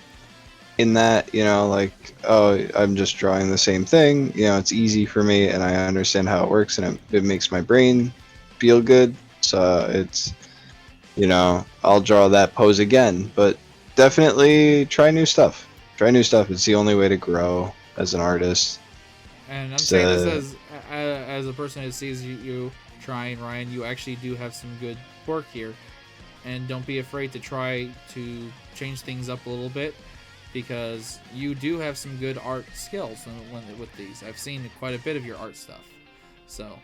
in that, you know, like, oh, I'm just drawing the same thing, you know, it's easy for me and I understand how it works, and it makes my brain feel good. So it's, you know, I'll draw that pose again, but definitely try new stuff. It's the only way to grow as an artist. And I'm saying this as a person who sees you trying, Ryan. You actually do have some good work here, and don't be afraid to try to change things up a little bit, because you do have some good art skills with these. I've seen quite a bit of your art stuff. So,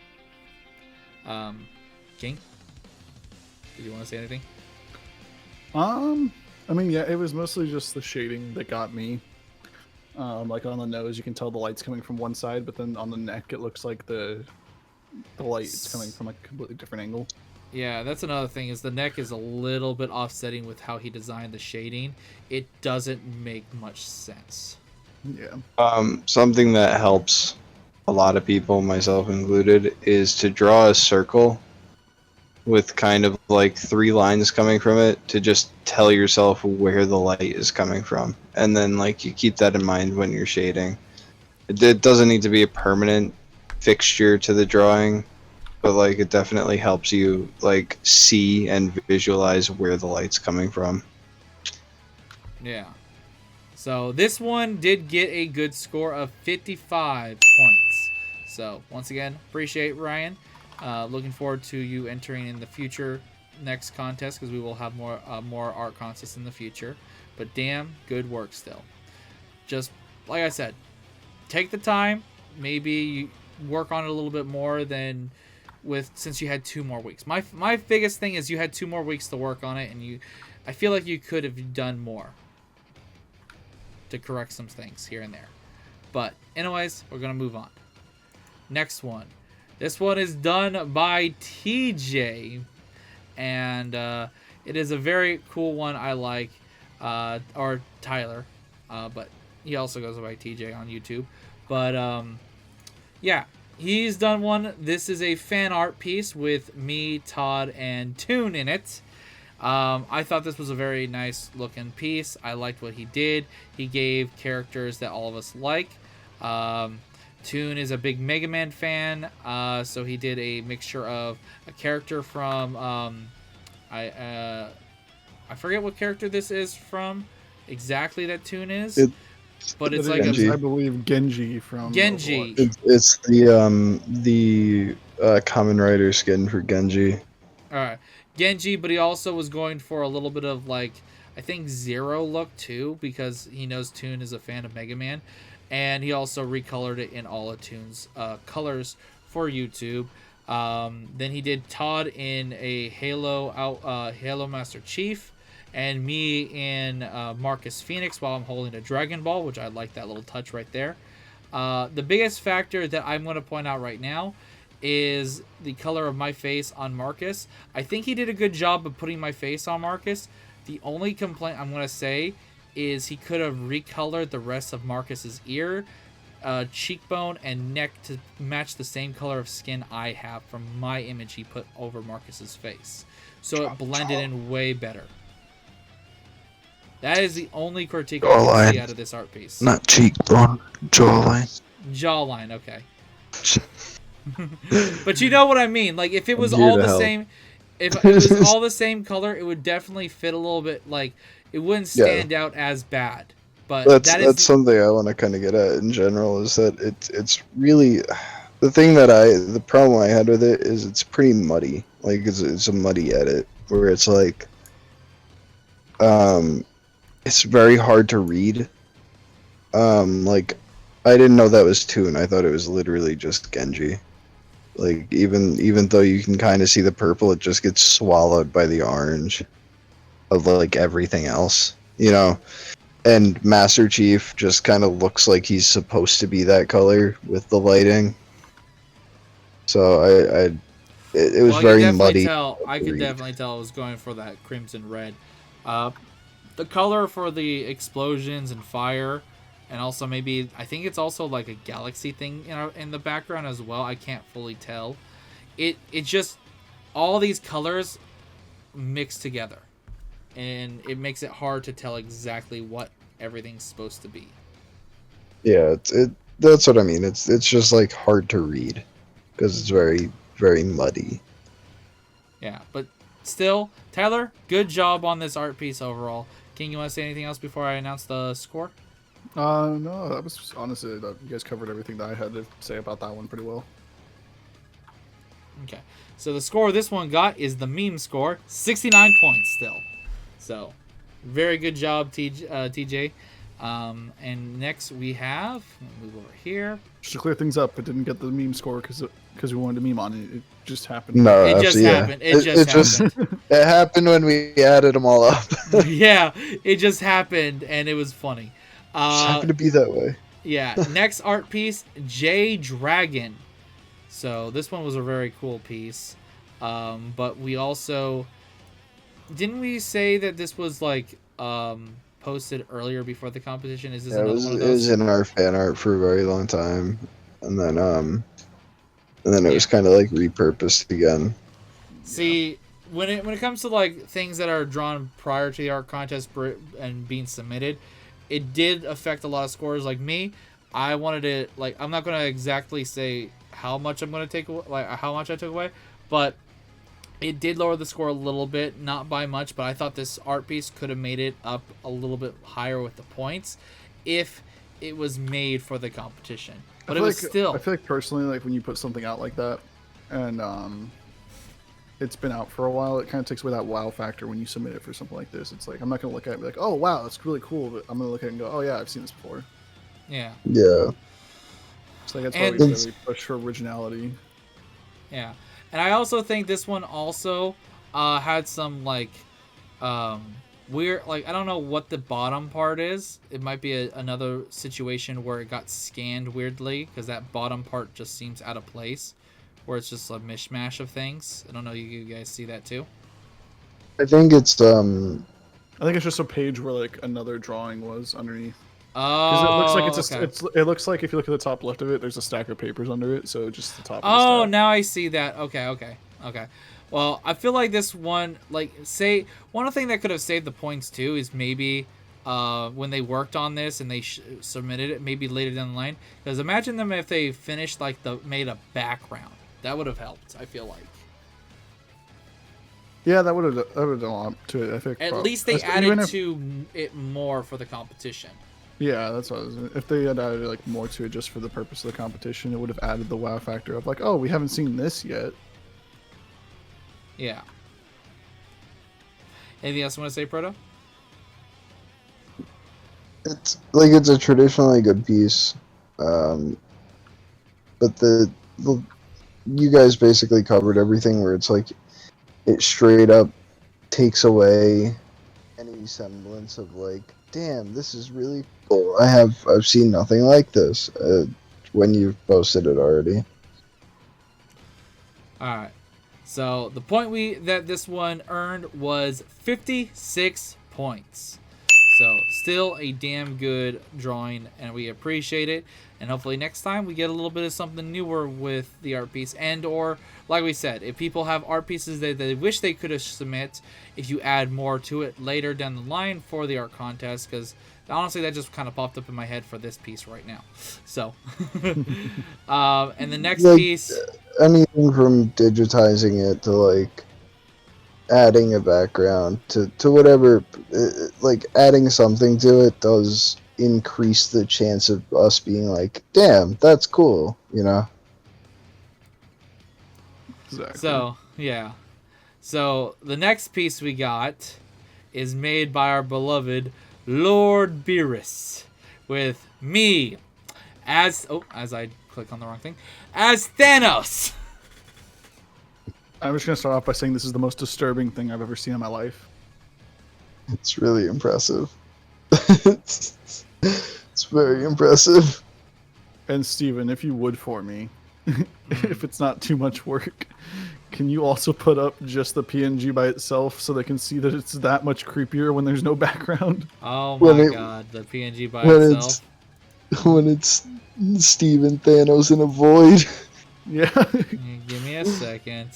King, did you want to say anything? I mean, yeah, it was mostly just the shading that got me. Like on the nose, you can tell the light's coming from one side, but then on the neck, it looks like the light is coming from a completely different angle. Yeah, that's another thing, is the neck is a little bit offsetting with how he designed the shading. It doesn't make much sense. Yeah. Something that helps a lot of people, myself included, is to draw a circle with kind of like 3 lines coming from it, to just tell yourself where the light is coming from, and then like you keep that in mind when you're shading. It doesn't need to be a permanent fixture to the drawing, but like it definitely helps you like see and visualize where the light's coming from. Yeah. So this one did get a good score of 55 points. So once again, appreciate Ryan. Looking forward to you entering in the future next contest, because we will have more art contests in the future. But damn, good work still. Just like I said, take the time. Maybe you work on it a little bit more than since you had 2 more weeks. My biggest thing is you had 2 more weeks to work on it, and I feel like you could have done more to correct some things here and there. But anyways, we're gonna move on. Next one. This one is done by TJ, and it is a very cool one. I like, or Tyler, but he also goes by TJ on YouTube. But yeah, he's done one. This is a fan art piece with me, Todd, and Toon in it. I thought this was a very nice looking piece. I liked what he did. He gave characters that all of us like. Toon is a big Mega Man fan, so he did a mixture of a character from I forget what character this is from exactly that Toon is, but it's like I believe Genji from Genji. It's the Kamen Rider skin for Genji. All right, Genji, but he also was going for a little bit of like, I think, Zero look too, because he knows Toon is a fan of Mega Man. And he also recolored it in all of Toon's colors for YouTube. Then he did Todd in a Halo Master Chief, and me in Marcus Phoenix while I'm holding a Dragon Ball, which I like that little touch right there. The biggest factor that I'm going to point out right now is the color of my face on Marcus. I think he did a good job of putting my face on Marcus. The only complaint I'm going to say is he could have recolored the rest of Marcus's ear, cheekbone, and neck to match the same color of skin I have from my image he put over Marcus's face. So it blended in way better. That is the only critique I can see out of this art piece. Not cheekbone, jawline. Jawline, okay. But you know what I mean. Like, if it was all the same, if it was all the same color, it would definitely fit a little bit. Like, it wouldn't stand out as bad. But that's something I want to kind of get at in general, is that it's really the problem I had with it is it's pretty muddy. Like it's a muddy edit where it's like it's very hard to read. Like I didn't know that was Toon. I thought it was literally just Genji. Like even though you can kind of see the purple, it just gets swallowed by the orange of like everything else, you know. And Master Chief just kind of looks like he's supposed to be that color with the lighting. So it was very muddy. I could definitely tell it was going for that crimson red. The color for the explosions and fire, and also maybe I think it's also like a galaxy thing in the background as well. I can't fully tell. it just all these colors mixed together, and it makes it hard to tell exactly what everything's supposed to be. Yeah, that's what I mean. It's just like hard to read because it's very, very muddy. Yeah, but still, Tyler, good job on this art piece overall. King, you want to say anything else before I announce the score? No, that was honestly, you guys covered everything that I had to say about that one pretty well. Okay, so the score this one got is the meme score, 69 points still. So, very good job, TJ. And next we have, move over here. Just to clear things up, it didn't get the meme score because we wanted to meme on it. It just happened. No, it just happened. It just happened. It happened when we added them all up. Yeah, it just happened, and it was funny. Just happened to be that way. Yeah, next art piece, J Dragon. So this one was a very cool piece. But we also, didn't we say that this was like posted earlier before the competition? Is this another one of those? It was in our fan art for a very long time, and then it was kind of like repurposed again. See, when it comes to like things that are drawn prior to the art contest and being submitted, it did affect a lot of scores. Like me, I wanted to, like, I'm not gonna exactly say how much I'm gonna take away, like how much I took away, but it did lower the score a little bit, not by much, but I thought this art piece could have made it up a little bit higher with the points if it was made for the competition. But it was still, I feel like personally, like when you put something out like that, and it's been out for a while, it kind of takes away that wow factor when you submit it for something like this. It's like, I'm not gonna look at it and be like, oh wow, that's really cool, but I'm gonna look at it and go, oh yeah, I've seen this before. Yeah. Yeah. So that's why we really push for originality. Yeah. And I also think this one also had some like weird, like, I don't know what the bottom part is. It might be another situation where it got scanned weirdly, because that bottom part just seems out of place, where it's just a mishmash of things. I don't know, you guys see that too? I think it's just a page where like another drawing was underneath. Because it looks like okay. it looks like if you look at the top left of it, there's a stack of papers under it, so just the top. Oh, now I see that. Okay. Well, I feel like this one, like, say, one thing that could have saved the points too is maybe when they worked on this and they submitted it, maybe later down the line. Because imagine them if they finished, like, made a background. That would have helped, I feel like. Yeah, that would have done a lot to it, I think. At least they added to it more for the competition. Yeah, that's what I was. If they had added like more to it just for the purpose of the competition, it would have added the wow factor of like, oh, we haven't seen this yet. Yeah. Anything else you want to say, Proto? It's a traditionally good piece, but you guys basically covered everything where it's like it straight up takes away any semblance of like, damn, this is really cool. I've seen nothing like this when you've posted it already. All right. So the point that this one earned was 56 points. So still a damn good drawing, and we appreciate it. And hopefully next time we get a little bit of something newer with the art piece, and or like we said, if people have art pieces that they wish they could have submit, if you add more to it later down the line for the art contest, because honestly that just kind of popped up in my head for this piece right now. So and the next piece, anything from digitizing it to like adding a background to whatever, like adding something to it does increase the chance of us being like, damn, that's cool, you know? Exactly. So yeah, so the next piece we got is made by our beloved Lord Beerus, with me as I click on the wrong thing, as Thanos. I'm just gonna start off by saying this is the most disturbing thing I've ever seen in my life. It's really impressive. It's very impressive. And Steven, if you would for me, if it's not too much work, can you also put up just the PNG by itself so they can see that it's that much creepier when there's no background? Oh my god, the PNG by itself. When it's Steven Thanos in a void. Yeah. Give me a second.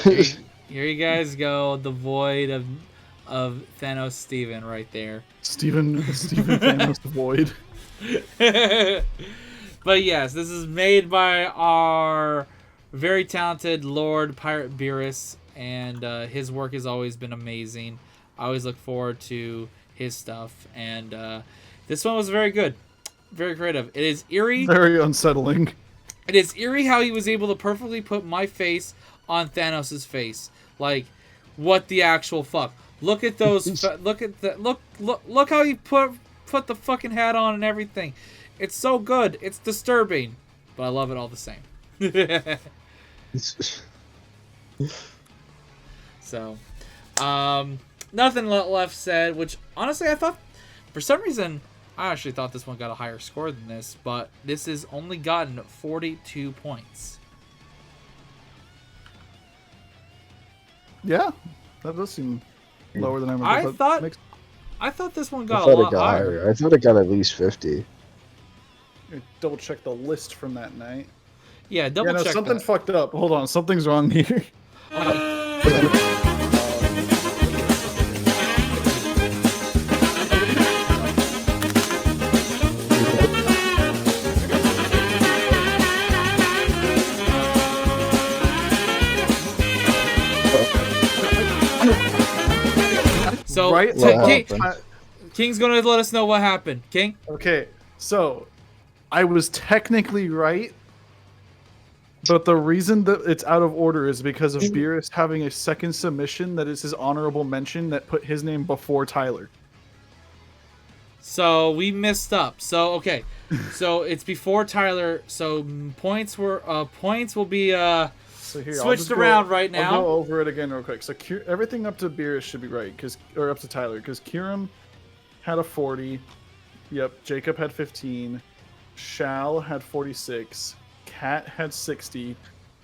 Here you guys go. The void of Thanos Steven right there. Steven Thanos the Void. But yes, this is made by our very talented Lord Pirate Beerus, and his work has always been amazing. I always look forward to his stuff, and this one was very good, very creative. It is eerie. Very unsettling. It is eerie how he was able to perfectly put my face on Thanos's face. Like, what the actual fuck? Look at those. Look at that. Look how he put the fucking hat on and everything. It's so good. It's disturbing, but I love it all the same. So, nothing left said. Which honestly, I thought for some reason I actually thought this one got a higher score than this, but this has only gotten 42 points. Yeah, that does seem lower than I remember. I thought this one I got thought a lot it got higher. higher. I thought it got at least 50. Double check the list from that night. Yeah, double check. Something that. fucked up. Hold on, something's wrong here. So, Right? King's gonna let us know what happened. King? Okay, so I was technically right, but the reason that it's out of order is because of Beerus having a second submission that is his honorable mention that put his name before Tyler. So we messed up. So okay, so it's before Tyler. So points will be So here, switched around right now. I'll go over it again real quick. So everything up to Beerus should be right, or up to Tyler, because Kiram had a 40. Yep, Jacob had 15. Shal had 46. Kat had 60.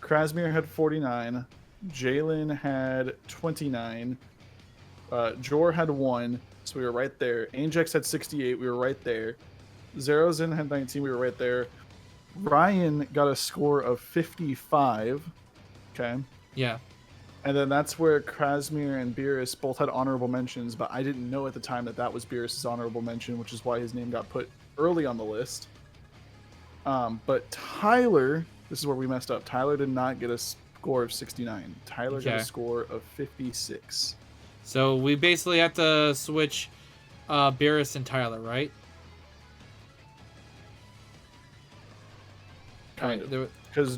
Krasmir had 49. Jalen had 29. Jor had 1, so we were right there. Angex had 68, we were right there. Zerozin had 19, we were right there. Ryan got a score of 55. Okay. Yeah. And then that's where Krasmir and Beerus both had honorable mentions, but I didn't know at the time that that was Beerus' honorable mention, which is why his name got put early on the list. But Tyler, this is where we messed up. Tyler did not get a score of 69. Tyler got a score of 56. So we basically have to switch Beerus and Tyler, right? Kind of. There- Because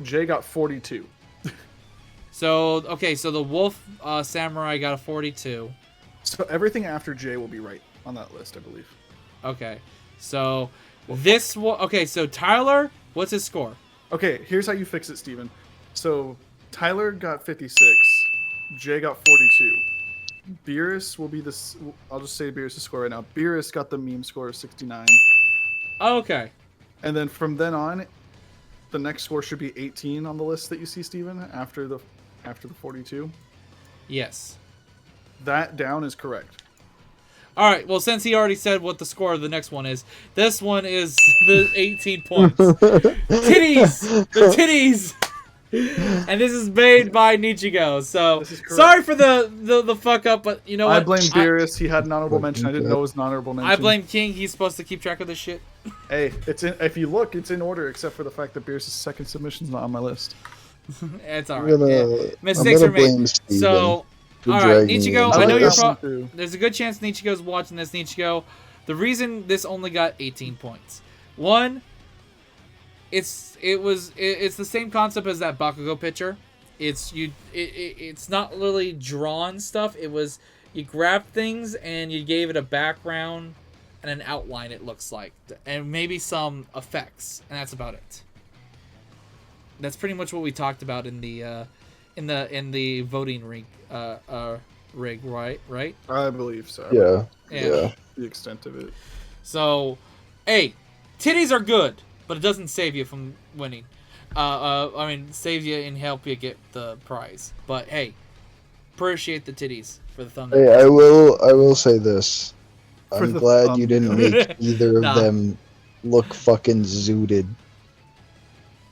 Jay got 42. So, okay, so the Wolf Samurai got a 42. So everything after Jay will be right on that list, I believe. Okay, so okay, so Tyler, what's his score? Okay, here's how you fix it, Steven. So Tyler got 56. Jay got 42. Beerus will be this. I'll just say Beerus' score right now. Beerus got the meme score of 69. Okay. And then from then on, the next score should be 18 on the list that you see, Steven, after the 42. Yes. That down is correct. All right. Well, since he already said what the score of the next one is, this one is the 18 points. Titties, the titties. And this is made by Nichigo. So sorry for the fuck up, but you know what? I blame Beerus. He had an honorable mention. I didn't know it was an honorable mention. I blame King. He's supposed to keep track of this shit. Hey, it's in. If you look, it's in order, except for the fact that Beerus' second submission's not on my list. It's all right. Mistakes are made. So, all right, Nichigo. I know you're. There's a good chance Nichigo's watching this. Nichigo, the reason this only got 18 points. One, it's the same concept as that Bakugo picture. It's not really drawn stuff. It was you grabbed things and you gave it a background and an outline. It looks like, and maybe some effects, and that's about it. That's pretty much what we talked about in the voting rig, right? I believe so. Yeah. The extent of it. So, hey, titties are good, but it doesn't save you from winning. I mean, saves you and help you get the prize. But hey, appreciate the titties for the thumbnail. Hey, I will say this. I'm glad you didn't make either of them look fucking zooted.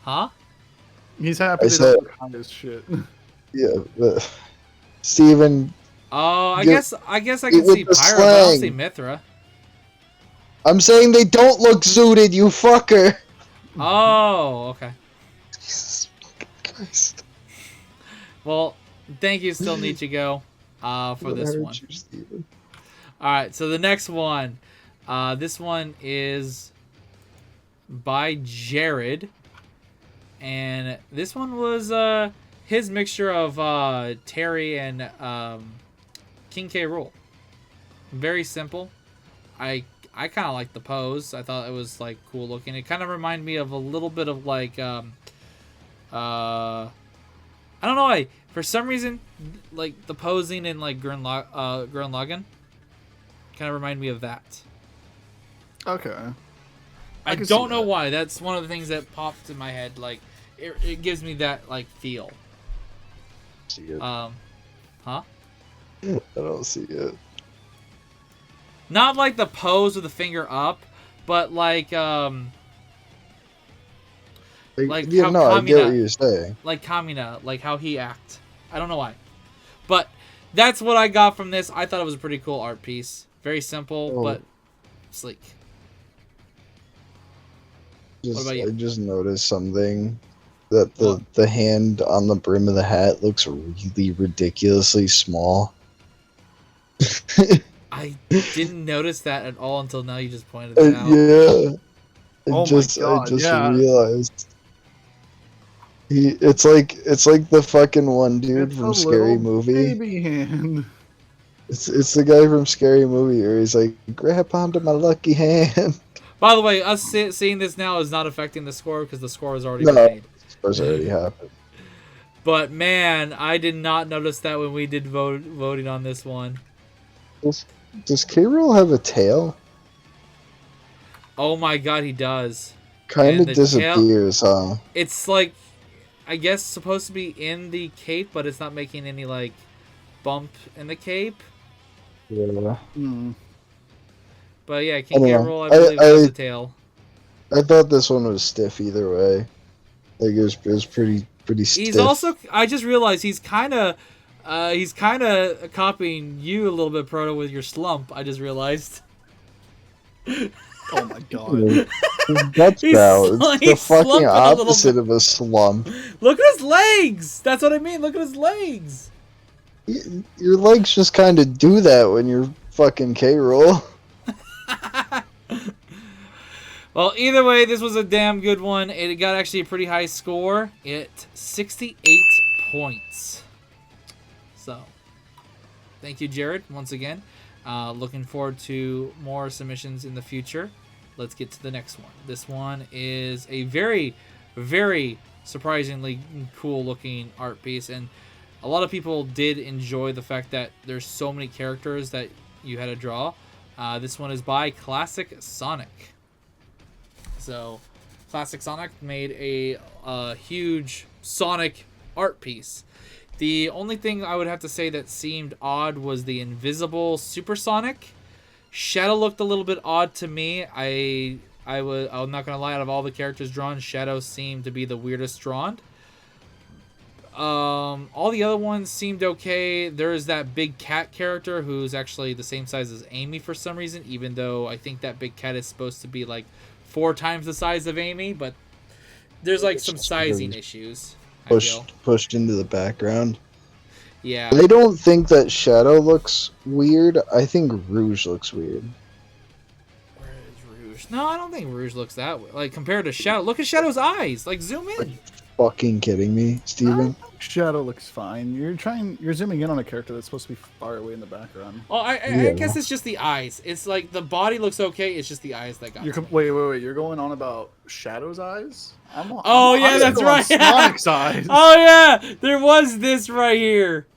Huh? He's happy I they said- don't look high as shit. Yeah, but Steven, Oh, I You- guess I can with see the Pyra, but I don't see slang. Mithra. I'm saying they don't look zooted, you fucker. Oh, okay. Jesus Christ. Well, thank you still, Nichigo, for What this hurt one. you, Steven? Alright, so the next one. This one is by Jared. And this one was his mixture of Terry and King K. Rool. Very simple. I kind of like the pose. I thought it was like cool looking. It kind of reminded me of a little bit of like I don't know why. For some reason, like the posing in like Gurren Lagann kind of reminded me of that. Okay. I can see don't know that. why. That's one of the things that popped in my head. Like it gives me that like feel. See it. Huh? I don't see it. Not like the pose with the finger up, but like Like yeah, how no, I get Kamina- what you're saying. like Kamina, like how he act. I don't know why, but that's what I got from this. I thought it was a pretty cool art piece. Very simple, Oh. but sleek. about you? I just noticed something. That What? the hand on the brim of the hat looks really ridiculously small. I didn't notice that at all until now. You just pointed it out. Yeah. Oh my God, I just yeah. realized. It's like the fucking one dude It's from a Scary little Movie. Baby hand. It's the guy from Scary Movie where he's like, grab onto my lucky hand. By the way, us seeing this now is not affecting the score because the score has already No. been made. It's already happened. But man, I did not notice that when we did voting on this one. Does K-Rool have a tail? Oh my god, he does. Kind And of the disappears, huh? It's like, I guess supposed to be in the cape, but it's not making any like bump in the cape. Yeah. Hmm. But yeah, King K. I don't know. Rool, I believe, has a tail. I thought this one was stiff either way. Like it was pretty stiff. He's also, I just realized he's kind of copying you a little bit, Proto, with your slump. I just realized. Oh my god. That's He's now. It's the he's slumping fucking a little opposite bit. of a slump. Look at his legs. That's what I mean. Look at his legs. Your legs just kind of do that when you're fucking K-Rool. Well, either way, this was a damn good one. It got actually a pretty high score. 68 points. So, thank you, Jared, once again. Looking forward to more submissions in the future. Let's get to the next one. This one is a very, very surprisingly cool-looking art piece, and a lot of people did enjoy the fact that there's so many characters that you had to draw. This one is by Classic Sonic. So, Classic Sonic made a huge Sonic art piece. The only thing I would have to say that seemed odd was the invisible Supersonic. Shadow looked a little bit odd to me. I'm not gonna lie, out of all the characters drawn, Shadow seemed to be the weirdest drawn. All the other ones seemed okay. There is that big cat character who's actually the same size as Amy for some reason, even though I think that big cat is supposed to be like 4 times the size of Amy, but there's like some sizing issues. I feel. Pushed into the background. Yeah. I don't think that Shadow looks weird. I think Rouge looks weird. Where is Rouge? No, I don't think Rouge looks that way. Like compared to Shadow, look at Shadow's eyes. Like zoom in. Fucking kidding me, Steven? Shadow looks fine. You're zooming in on a character that's supposed to be far away in the background. Oh, I Yeah. guess it's just the eyes. It's like the body looks okay. It's just the eyes that got. Wait. You're going on about Shadow's eyes? Oh, yeah, that's still on right. Sonic's eyes. Oh yeah, there was this right here.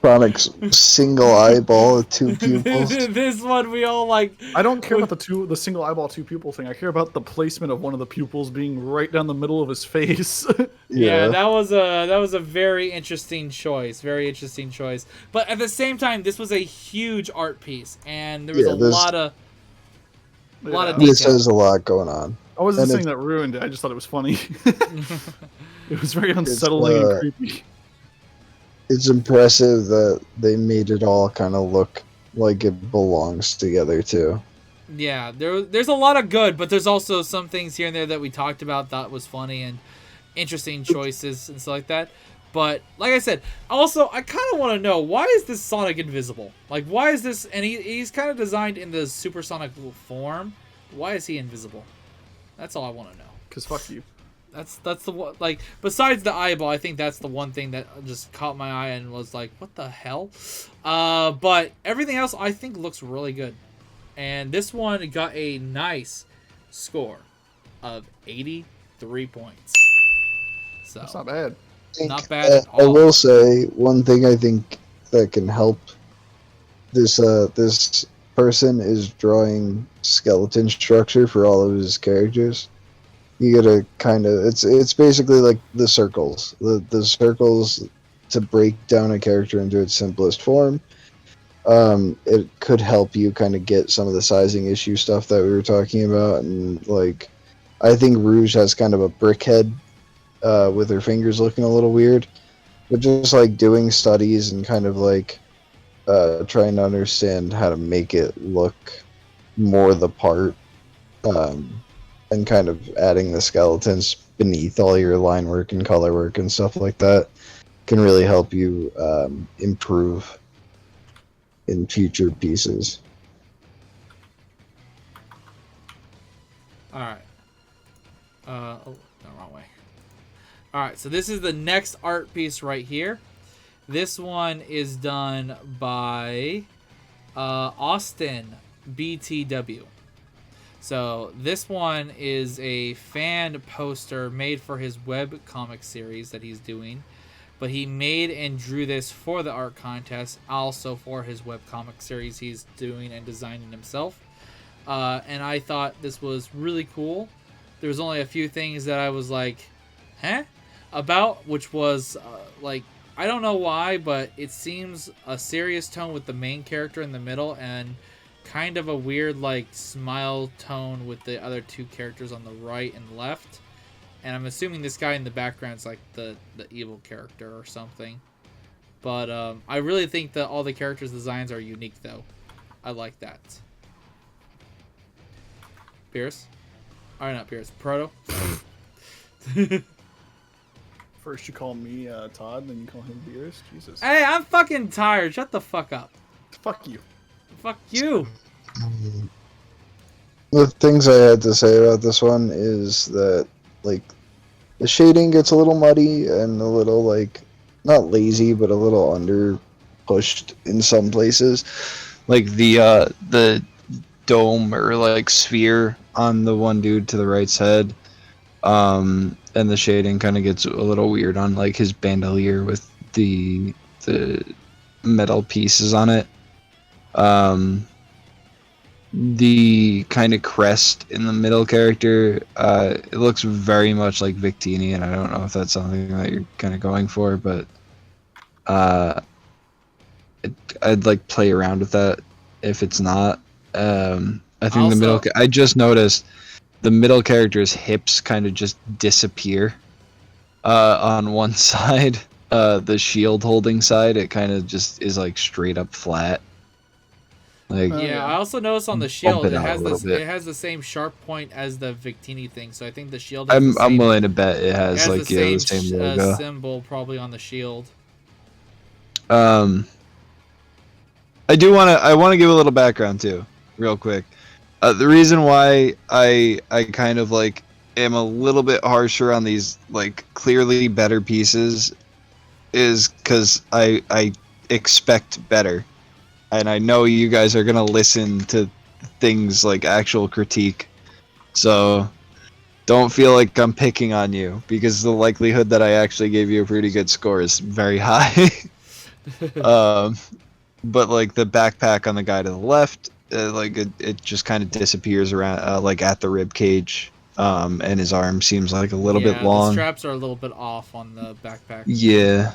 Sonic's single eyeball with 2 pupils. This one we all like. I don't care about the single eyeball 2 pupil thing. I care about the placement of one of the pupils being right down the middle of his face. Yeah, that was a very interesting choice. Very interesting choice. But at the same time, this was a huge art piece, and there was a lot of detail. This has a lot going on. I wasn't And saying that ruined it. I just thought it was funny. It was very unsettling and creepy. It's impressive that they made it all kind of look like it belongs together too. Yeah, there's a lot of good, but there's also some things here and there that we talked about that was funny and interesting choices and stuff like that. But like I said, also I kind of want to know, why is this Sonic invisible? Like, why is this? And he's kind of designed in the supersonic form. Why is he invisible? That's all I want to know. Cause fuck you. That's the one. Like, besides the eyeball, I think that's the one thing that just caught my eye and was like, what the hell? But everything else I think looks really good. And this one got a nice score of 83 points. So That's not bad. Not bad at all. I will say one thing I think that can help this this person is drawing skeleton structure for all of his characters. You gotta kind of it's basically like the circles, the circles to break down a character into its simplest form. It could help you kind of get some of the sizing issue stuff that we were talking about, and like I think Rouge has kind of a brick head with her fingers looking a little weird, but just like doing studies and kind of like trying to understand how to make it look more the part, and kind of adding the skeletons beneath all your line work and color work and stuff like that can really help you improve in future pieces. Alright. Oh, no, wrong way. Alright, so this is the next art piece right here. This one is done by Austin BTW. So this one is a fan poster made for his web comic series that he's doing. But he made and drew this for the art contest, also for his webcomic series he's doing and designing himself. And I thought this was really cool. There was only a few things that I was like, huh? About, which was, like, I don't know why, but it seems a serious tone with the main character in the middle and kind of a weird, like, smile tone with the other two characters on the right and left. And I'm assuming this guy in the background is like the evil character or something. But I really think that all the characters' designs are unique, though. I like that. Beerus? Or not Beerus. Proto? First you call me Todd, then you call him Beerus. Jesus. Hey, I'm fucking tired. Shut the fuck up. Fuck you. Fuck you. The things I had to say about this one is that, like, the shading gets a little muddy and a little, like, not lazy, but a little under pushed in some places. Like the dome or like sphere on the one dude to the right's head. And the shading kind of gets a little weird on like his bandolier with the metal pieces on it. The kind of crest in the middle character, it looks very much like Victini, and I don't know if that's something that you're kind of going for, but I'd like play around with that if it's not. I think also, the middle. I just noticed the middle character's hips kind of just disappear on one side. The shield holding side, it kind of just is like straight up flat. Like, yeah, I also noticed on the shield it has the same sharp point as the Victini thing, so I think the shield has I'm willing to bet it has like the same logo. Symbol probably on the shield. I want to give a little background too, real quick. The reason why I kind of like am a little bit harsher on these like clearly better pieces is because I expect better. And I know you guys are going to listen to things like actual critique. So don't feel like I'm picking on you, because the likelihood that I actually gave you a pretty good score is very high. But like the backpack on the guy to the left, like it just kind of disappears around like at the rib cage. And his arm seems like a little bit long. The straps are a little bit off on the backpack. Yeah.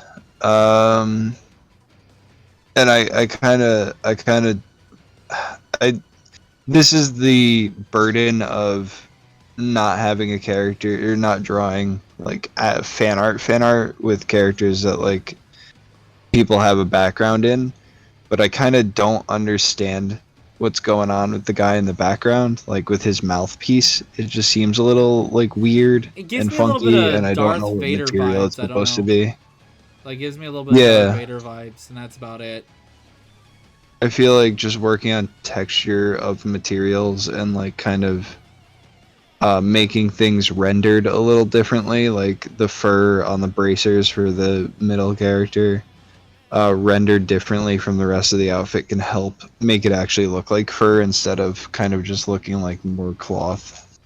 And I kind of this is the burden of not having a character or not drawing like fan art with characters that like people have a background in, but I kind of don't understand what's going on with the guy in the background, like with his mouthpiece. It just seems a little like weird and funky, and I don't know what material it's supposed to be. Like, gives me a little bit of Darth Vader vibes, and that's about it. I feel like just working on texture of materials and like kind of making things rendered a little differently, like the fur on the bracers for the middle character rendered differently from the rest of the outfit can help make it actually look like fur instead of kind of just looking like more cloth.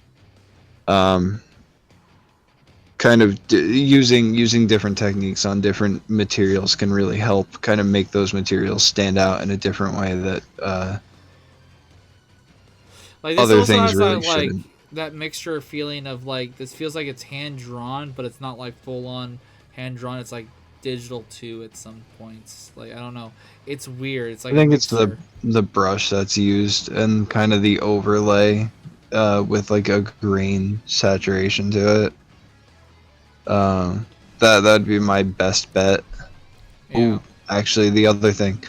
Kind of using different techniques on different materials can really help kind of make those materials stand out in a different way that like other things really shouldn't. Like that mixture feeling of like, this feels like it's hand drawn, but it's not like full on hand drawn. It's like digital too at some points. Like, I don't know, it's weird. It's like, I think it's the brush that's used and kind of the overlay with like a green saturation to it. That'd be my best bet. Yeah. Ooh, actually, the other thing,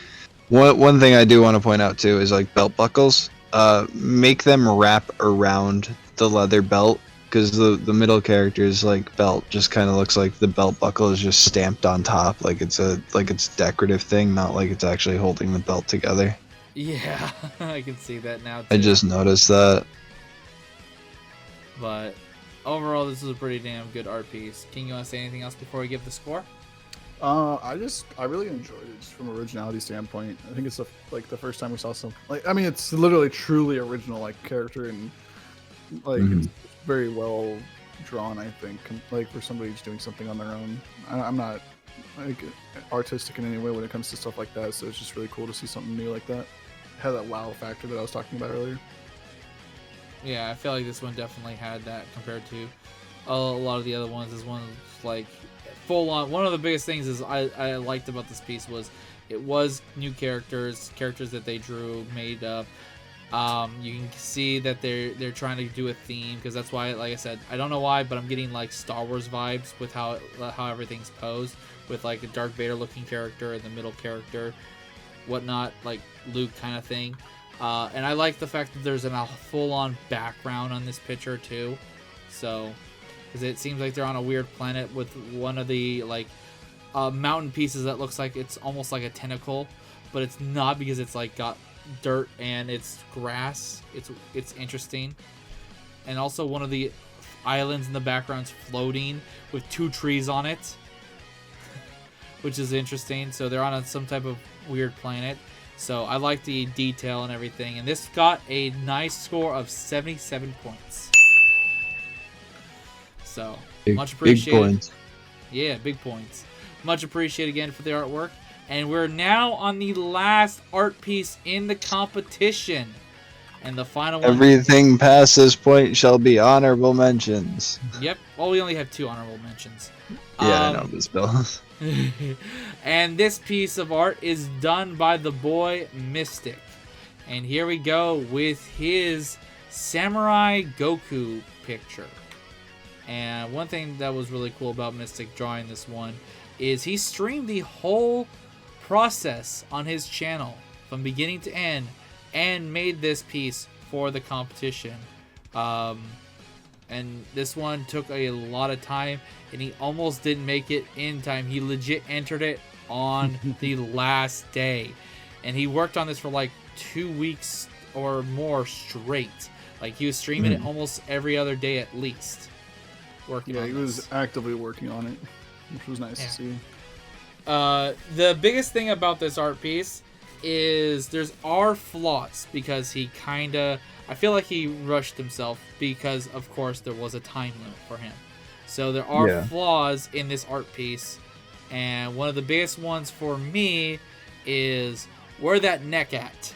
one thing I do want to point out too is like belt buckles. Make them wrap around the leather belt, because the middle character's like belt just kind of looks like the belt buckle is just stamped on top, like it's a decorative thing, not like it's actually holding the belt together. Yeah, I can see that now too. I just noticed that. But overall, this is a pretty damn good art piece. King, you want to say anything else before we give the score? I really enjoyed it just from an originality standpoint. I think it's like the first time we saw some, like, I mean, it's literally truly original like character, and like it's very well drawn. I think like for somebody who's doing something on their own. I'm not like artistic in any way when it comes to stuff like that, so it's just really cool to see something new like that. It had that wow factor that I was talking about earlier. Yeah, I feel like this one definitely had that compared to a lot of the other ones. This one was like full on. One of the biggest things is I liked about this piece was it was new characters that they drew, made up. You can see that they're trying to do a theme, because that's why, like I said, I don't know why, but I'm getting like Star Wars vibes with how everything's posed, with like a Darth Vader looking character and the middle character, whatnot, like Luke kind of thing. And I like the fact that there's a full-on background on this picture too, so because it seems like they're on a weird planet with one of the like mountain pieces that looks like it's almost like a tentacle, but it's not, because it's like got dirt and it's grass. It's interesting. And also one of the islands in the background's floating with 2 trees on it, which is interesting. So they're on some type of weird planet. So I like the detail and everything, and this got a nice score of 77 points. So much appreciated. Big points. Yeah, big points. Much appreciated again for the artwork. And we're now on the last art piece in the competition. And the final one. Everything past this point shall be honorable mentions. Yep. Well, we only have 2 honorable mentions. Yeah, I know this, Bill. And this piece of art is done by the boy Mystic. And here we go with his Samurai Goku picture. And one thing that was really cool about Mystic drawing this one is he streamed the whole process on his channel from beginning to end and made this piece for the competition. And this one took a lot of time, and he almost didn't make it in time. He legit entered it on the last day, and he worked on this for like 2 weeks or more straight. Like, he was streaming it almost every other day at least. Yeah, he was actively working on it, which was nice to see. The biggest thing about this art piece is there's flaws, because he I feel like he rushed himself, because of course there was a time limit for him. So there are flaws in this art piece, and one of the biggest ones for me is where that neck at.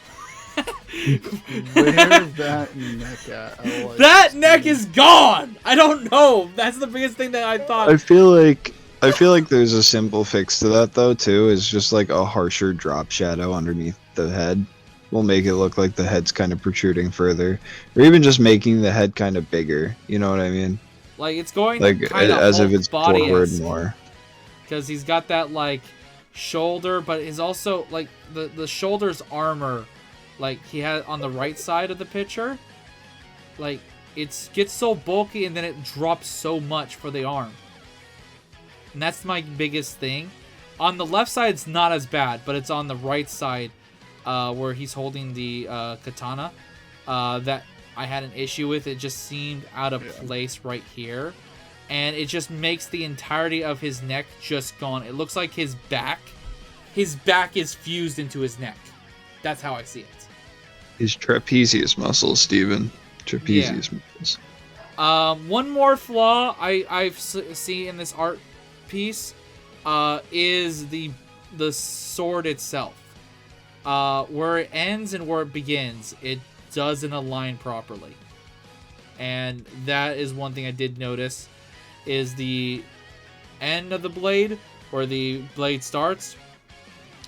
Where's that neck at? That neck is gone. I don't know. That's the biggest thing that I thought. I feel like there's a simple fix to that though too. Is just like a harsher drop shadow underneath the head. will make it look like the head's kind of protruding further, or even just making the head kind of bigger. You know what I mean? Like it's going Like kind of as if it's body forward more. because he's got that like shoulder, but is also like the shoulder's armor, like he had on the right side of the picture, like it gets so bulky and then it drops so much for the arm, and that's my biggest thing. On the left side, it's not as bad, but it's on the right side where he's holding the katana that I had an issue with. It just seemed out of place right here. And it just makes the entirety of his neck just gone. It looks like his back is fused into his neck. That's how I see it. His trapezius muscles, Steven. Trapezius muscles. One more flaw I see in this art piece is the sword itself. Where it ends and where it begins, it doesn't align properly. And that is one thing I did notice, is the end of the blade where the blade starts.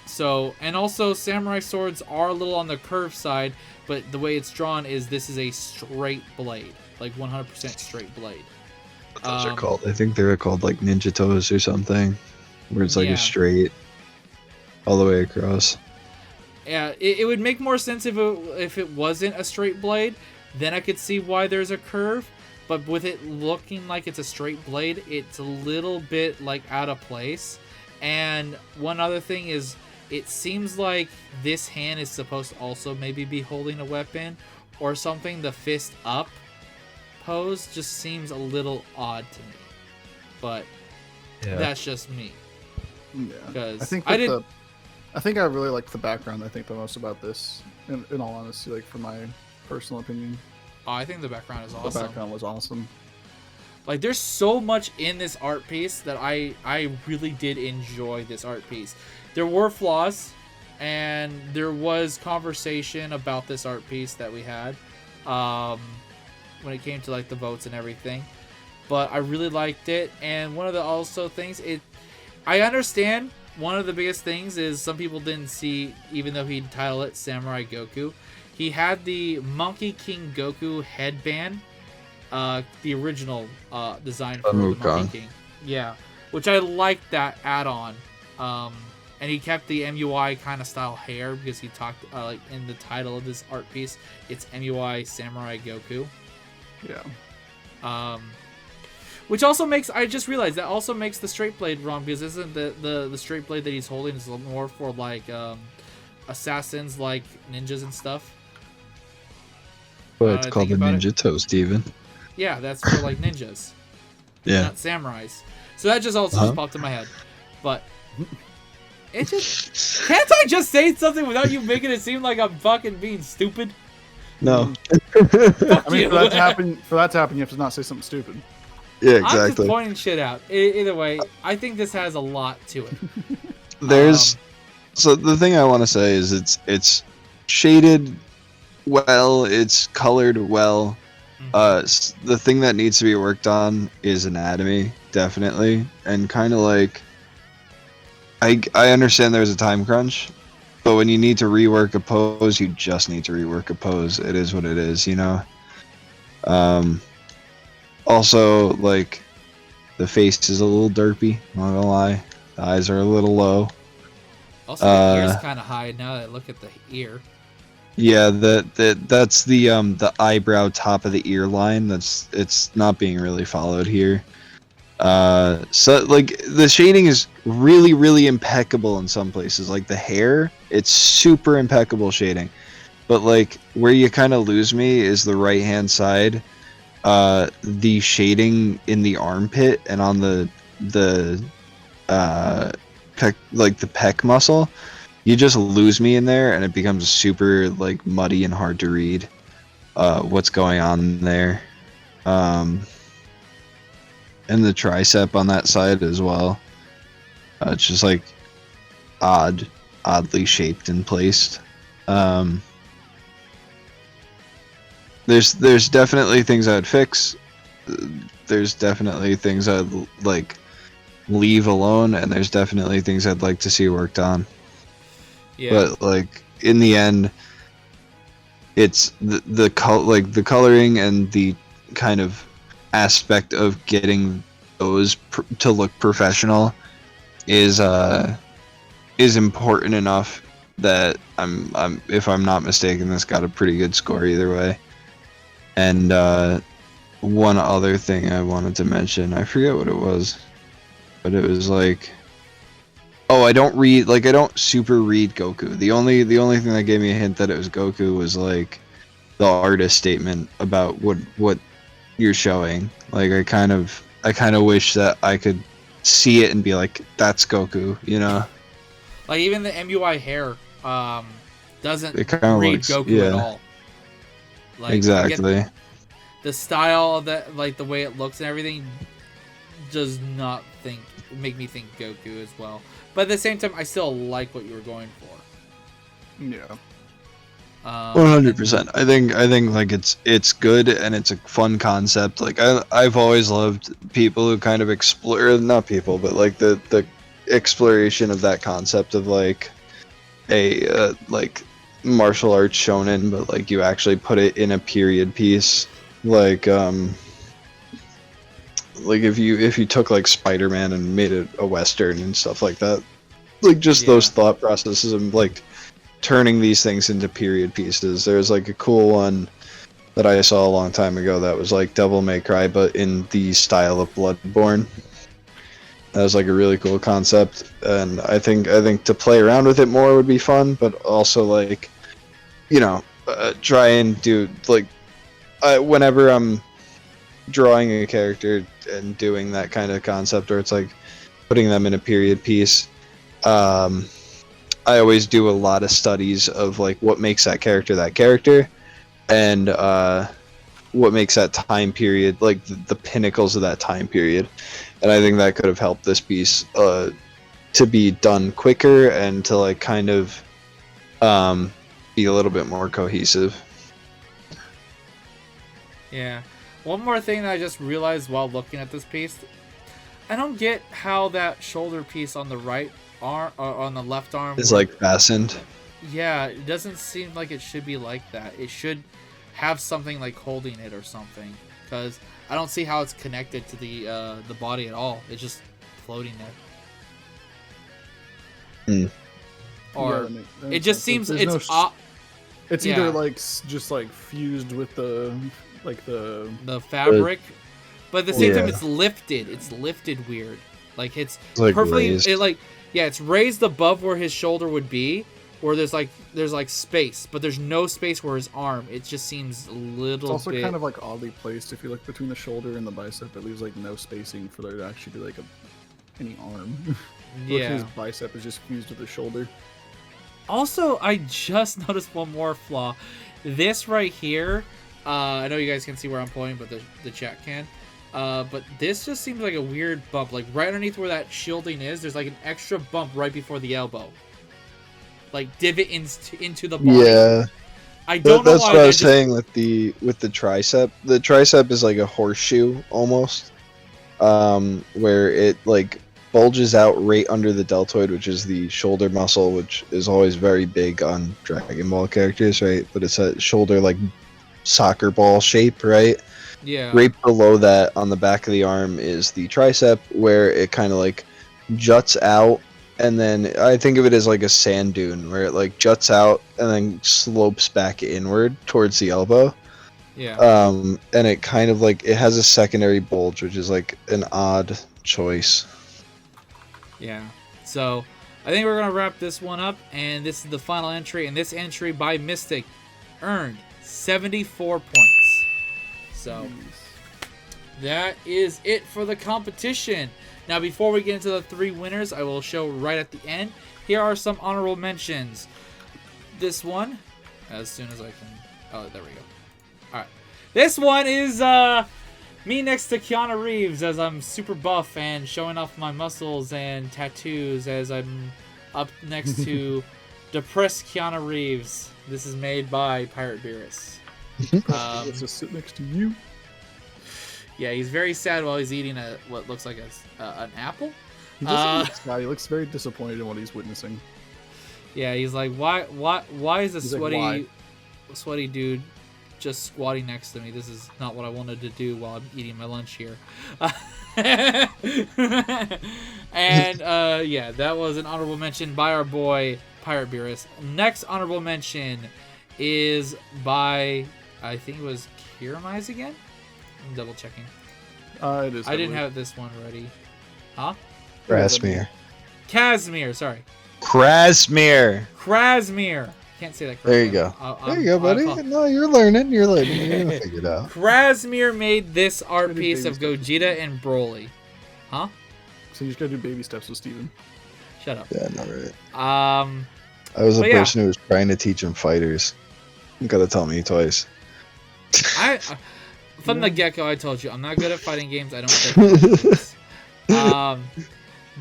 So, and also samurai swords are a little on the curved side, but the way it's drawn is this is a straight blade, like 100% straight blade. What those are called? I think they're called like ninja toes or something, where it's like a straight all the way across. Yeah, it would make more sense if it wasn't a straight blade. Then I could see why there's a curve. But with it looking like it's a straight blade, it's a little bit like out of place. And one other thing is, it seems like this hand is supposed to also maybe be holding a weapon or something. The fist up pose just seems a little odd to me. But that's just me. Yeah, because I think I really liked the background. I think the most about this, in all honesty, like for my personal opinion. Oh, I think the background is awesome. The background was awesome. Like, there's so much in this art piece that I really did enjoy this art piece. There were flaws, and there was conversation about this art piece that we had when it came to like the votes and everything. But I really liked it, and one of the also things, I understand one of the biggest things is some people didn't see, even though he titled it Samurai Goku, he had the Monkey King Goku headband, the original design for the Monkey King. Yeah, which I liked that add-on. And he kept the MUI kind of style hair because he talked like in the title of this art piece, it's MUI Samurai Goku. Yeah. Which also makes, I just realized that also makes the straight blade wrong, because isn't the straight blade that he's holding is more for like assassins, like ninjas and stuff. But it's called the ninja toe, Steven. Yeah, that's for like ninjas. Yeah. Not samurais. So that just also just popped in my head. But it just, can't I just say something without you making it seem like I'm fucking being stupid? No. I mean, for that to happen, you have to not say something stupid. Yeah, I'm just exactly. pointing shit out. Either way, I think this has a lot to it. There's so the thing I want to say is it's shaded well, it's colored well. The thing that needs to be worked on is anatomy, definitely, and kind of like I understand there's a time crunch, but when you need to rework a pose, you just need to rework a pose. It is what it is, you know. Also, like, the face is a little derpy, not gonna lie. The eyes are a little low. Also, the ear's kind of high now that I look at the ear. Yeah, that's the eyebrow top of the ear line. It's not being really followed here. So like the shading is really, really impeccable in some places. Like the hair, it's super impeccable shading. But like where you kind of lose me is the right hand side. The shading in the armpit and on the pec muscle, you just lose me in there, and it becomes super like muddy and hard to read what's going on there. And the tricep on that side as well. It's just like oddly shaped and placed. There's definitely things I'd fix. There's definitely things I'd like leave alone, and there's definitely things I'd like to see worked on. Yeah. But like in the end, it's the coloring and the kind of aspect of getting those to look professional is important enough that I'm if I'm not mistaken, this got a pretty good score either way. And one other thing I wanted to mention, I forget what it was, but it was like, oh, I don't super read Goku. The only thing that gave me a hint that it was Goku was like the artist statement about what you're showing. Like I kind of wish that I could see it and be like, that's Goku, you know? Like even the MUI hair doesn't read looks, Goku at all. Like, exactly. The style of that, like the way it looks and everything, does not make me think Goku as well. But at the same time, I still like what you were going for. Yeah. 100%. I think like it's good and it's a fun concept. Like I've always loved people who kind of explore, not people, but like the exploration of that concept of like a like martial arts shonen, but like you actually put it in a period piece. Like if you took like Spider-Man and made it a Western and stuff like that. Like just those thought processes of like turning these things into period pieces. There's like a cool one that I saw a long time ago that was like Devil May Cry, but in the style of Bloodborne. That was like a really cool concept, and I think to play around with it more would be fun, but also like, you know, try and do like whenever I'm drawing a character and doing that kind of concept, or it's like putting them in a period piece. I always do a lot of studies of like what makes that character, and what makes that time period, like the pinnacles of that time period. And I think that could have helped this piece to be done quicker and to like kind of be a little bit more cohesive. Yeah. One more thing that I just realized while looking at this piece, I don't get how that shoulder piece on the right arm or on the left arm is like fastened. Yeah, it doesn't seem like it should be like that. It should have something like holding it or something, because I don't see how it's connected to the body at all. It's just floating there. Or yeah, it just seems it's it's either like just like fused with the fabric, but at the same time it's lifted. It's lifted weird. Like it's like perfectly raised. It's raised above where his shoulder would be, where there's like space, but there's no space where his arm. It just seems a little. It's also kind of like oddly placed. If you look between the shoulder and the bicep, it leaves like no spacing for there to actually be like any arm. Yeah, his bicep is just fused with the shoulder. Also, I just noticed one more flaw. This right here, I know you guys can see where I'm pointing, but the chat can. But this just seems like a weird bump. Like right underneath where that shielding is, there's like an extra bump right before the elbow. Like divot into the body. Yeah. I don't know that's why. What I was saying with the tricep. The tricep is like a horseshoe almost, where it like bulges out right under the deltoid, which is the shoulder muscle, which is always very big on Dragon Ball characters, right? But it's a shoulder like soccer ball shape, right? Yeah. Right below that on the back of the arm is the tricep, where it kind of like juts out, and then I think of it as like a sand dune, where it like juts out and then slopes back inward towards the elbow. Yeah. And it kind of like it has a secondary bulge, which is like an odd choice. Yeah. So I think we're gonna wrap this one up, and this is the final entry, and this entry by Mystic earned 74 points. So that is it for the competition. Now, before we get into the 3 winners, I will show right at the end. Here are some honorable mentions. This one, as soon as I can. Oh, there we go. All right. This one is me next to Keanu Reeves, as I'm super buff and showing off my muscles and tattoos, as I'm up next to depressed Keanu Reeves. This is made by Pirate Beerus. Let's just sit next to you. Yeah, he's very sad while he's eating what looks like an apple. He doesn't look sad. He looks very disappointed in what he's witnessing. Yeah, he's like, why is the He's sweaty? like, sweaty dude just squatting next to me. This is not what I wanted to do while I'm eating my lunch here. And yeah, that was an honorable mention by our boy Pirate Beerus. Next honorable mention is by, I think it was KAIOKEN again. I'm double checking. It is. I didn't have this one ready. Huh? Krasmir. Casimir, sorry. Krasmir. Krasmir. Can't say that correctly. There you go. There you go, buddy. No, you're learning. You're learning. You're gonna figure it out. Krasmir made this art piece of Gogeta and Broly. Huh? So you just gotta do baby steps with Steven. Shut up. Yeah, no, right. I I was the person who was trying to teach him fighters. You gotta tell me twice. From the get-go, I told you I'm not good at fighting games. I don't play games.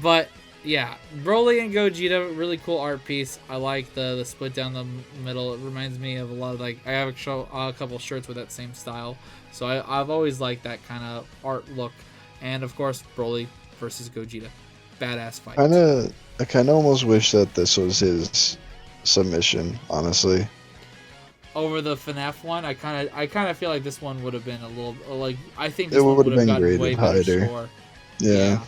But yeah, Broly and Gogeta, really cool art piece. I like the split down the middle. It reminds me of a lot of, like, I have a couple shirts with that same style. So I've always liked that kind of art look. And of course, Broly versus Gogeta, badass fight. I kind of almost wish that this was his submission, honestly. Over the FNAF one, I kind of feel like this one would have been a little, like, I think this It one would would have have been gotten way graded better higher. score. Yeah.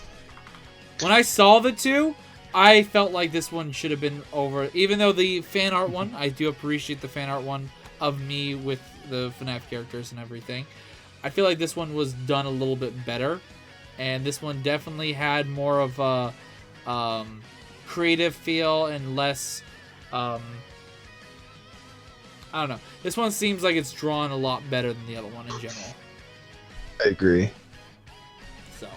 When I saw the two, I felt like this one should have been over. Even though the fan art one, I do appreciate the fan art one of me with the FNAF characters and everything. I feel like this one was done a little bit better. And this one definitely had more of a creative feel and less... I don't know. This one seems like it's drawn a lot better than the other one in general. I agree. So,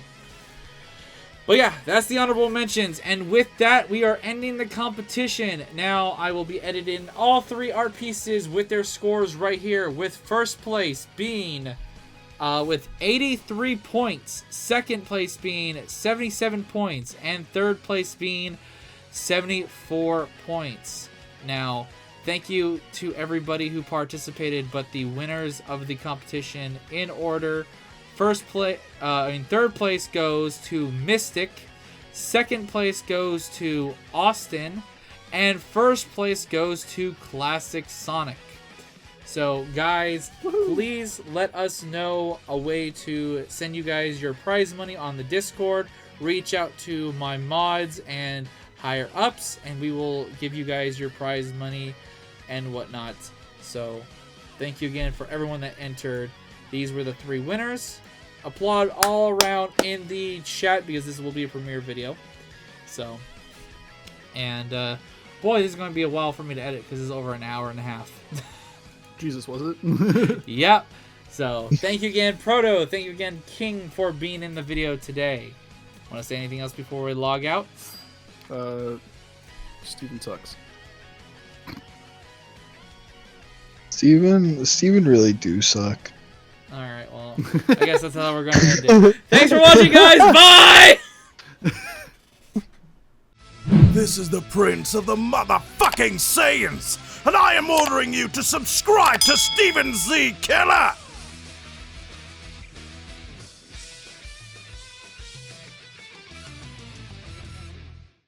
but yeah, that's the honorable mentions. And with that, we are ending the competition. Now, I will be editing all three art pieces with their scores right here, with first place being with 83 points, second place being 77 points, and third place being 74 points. Now, thank you to everybody who participated, but the winners of the competition in order: third place goes to Mystic, second place goes to Austin, and first place goes to Classic Sonic. So guys, please let us know a way to send you guys your prize money on the Discord. Reach out to my mods and higher ups, and we will give you guys your prize money and whatnot. So thank you again for everyone that entered. These were the three winners. Applaud all around in the chat, because this will be a premiere video. So, and boy, this is going to be a while for me to edit, because it's over an hour and a half. Jesus, was it? Yep. So thank you again, Proto. Thank you again, King, for being in the video today. Want to say anything else before we log out? Steven sucks. Steven really do suck. Alright, well, I guess that's how we're going to end it. Thanks for watching, guys. Bye! This is the Prince of the motherfucking Saiyans, and I am ordering you to subscribe to Steven Z Killer!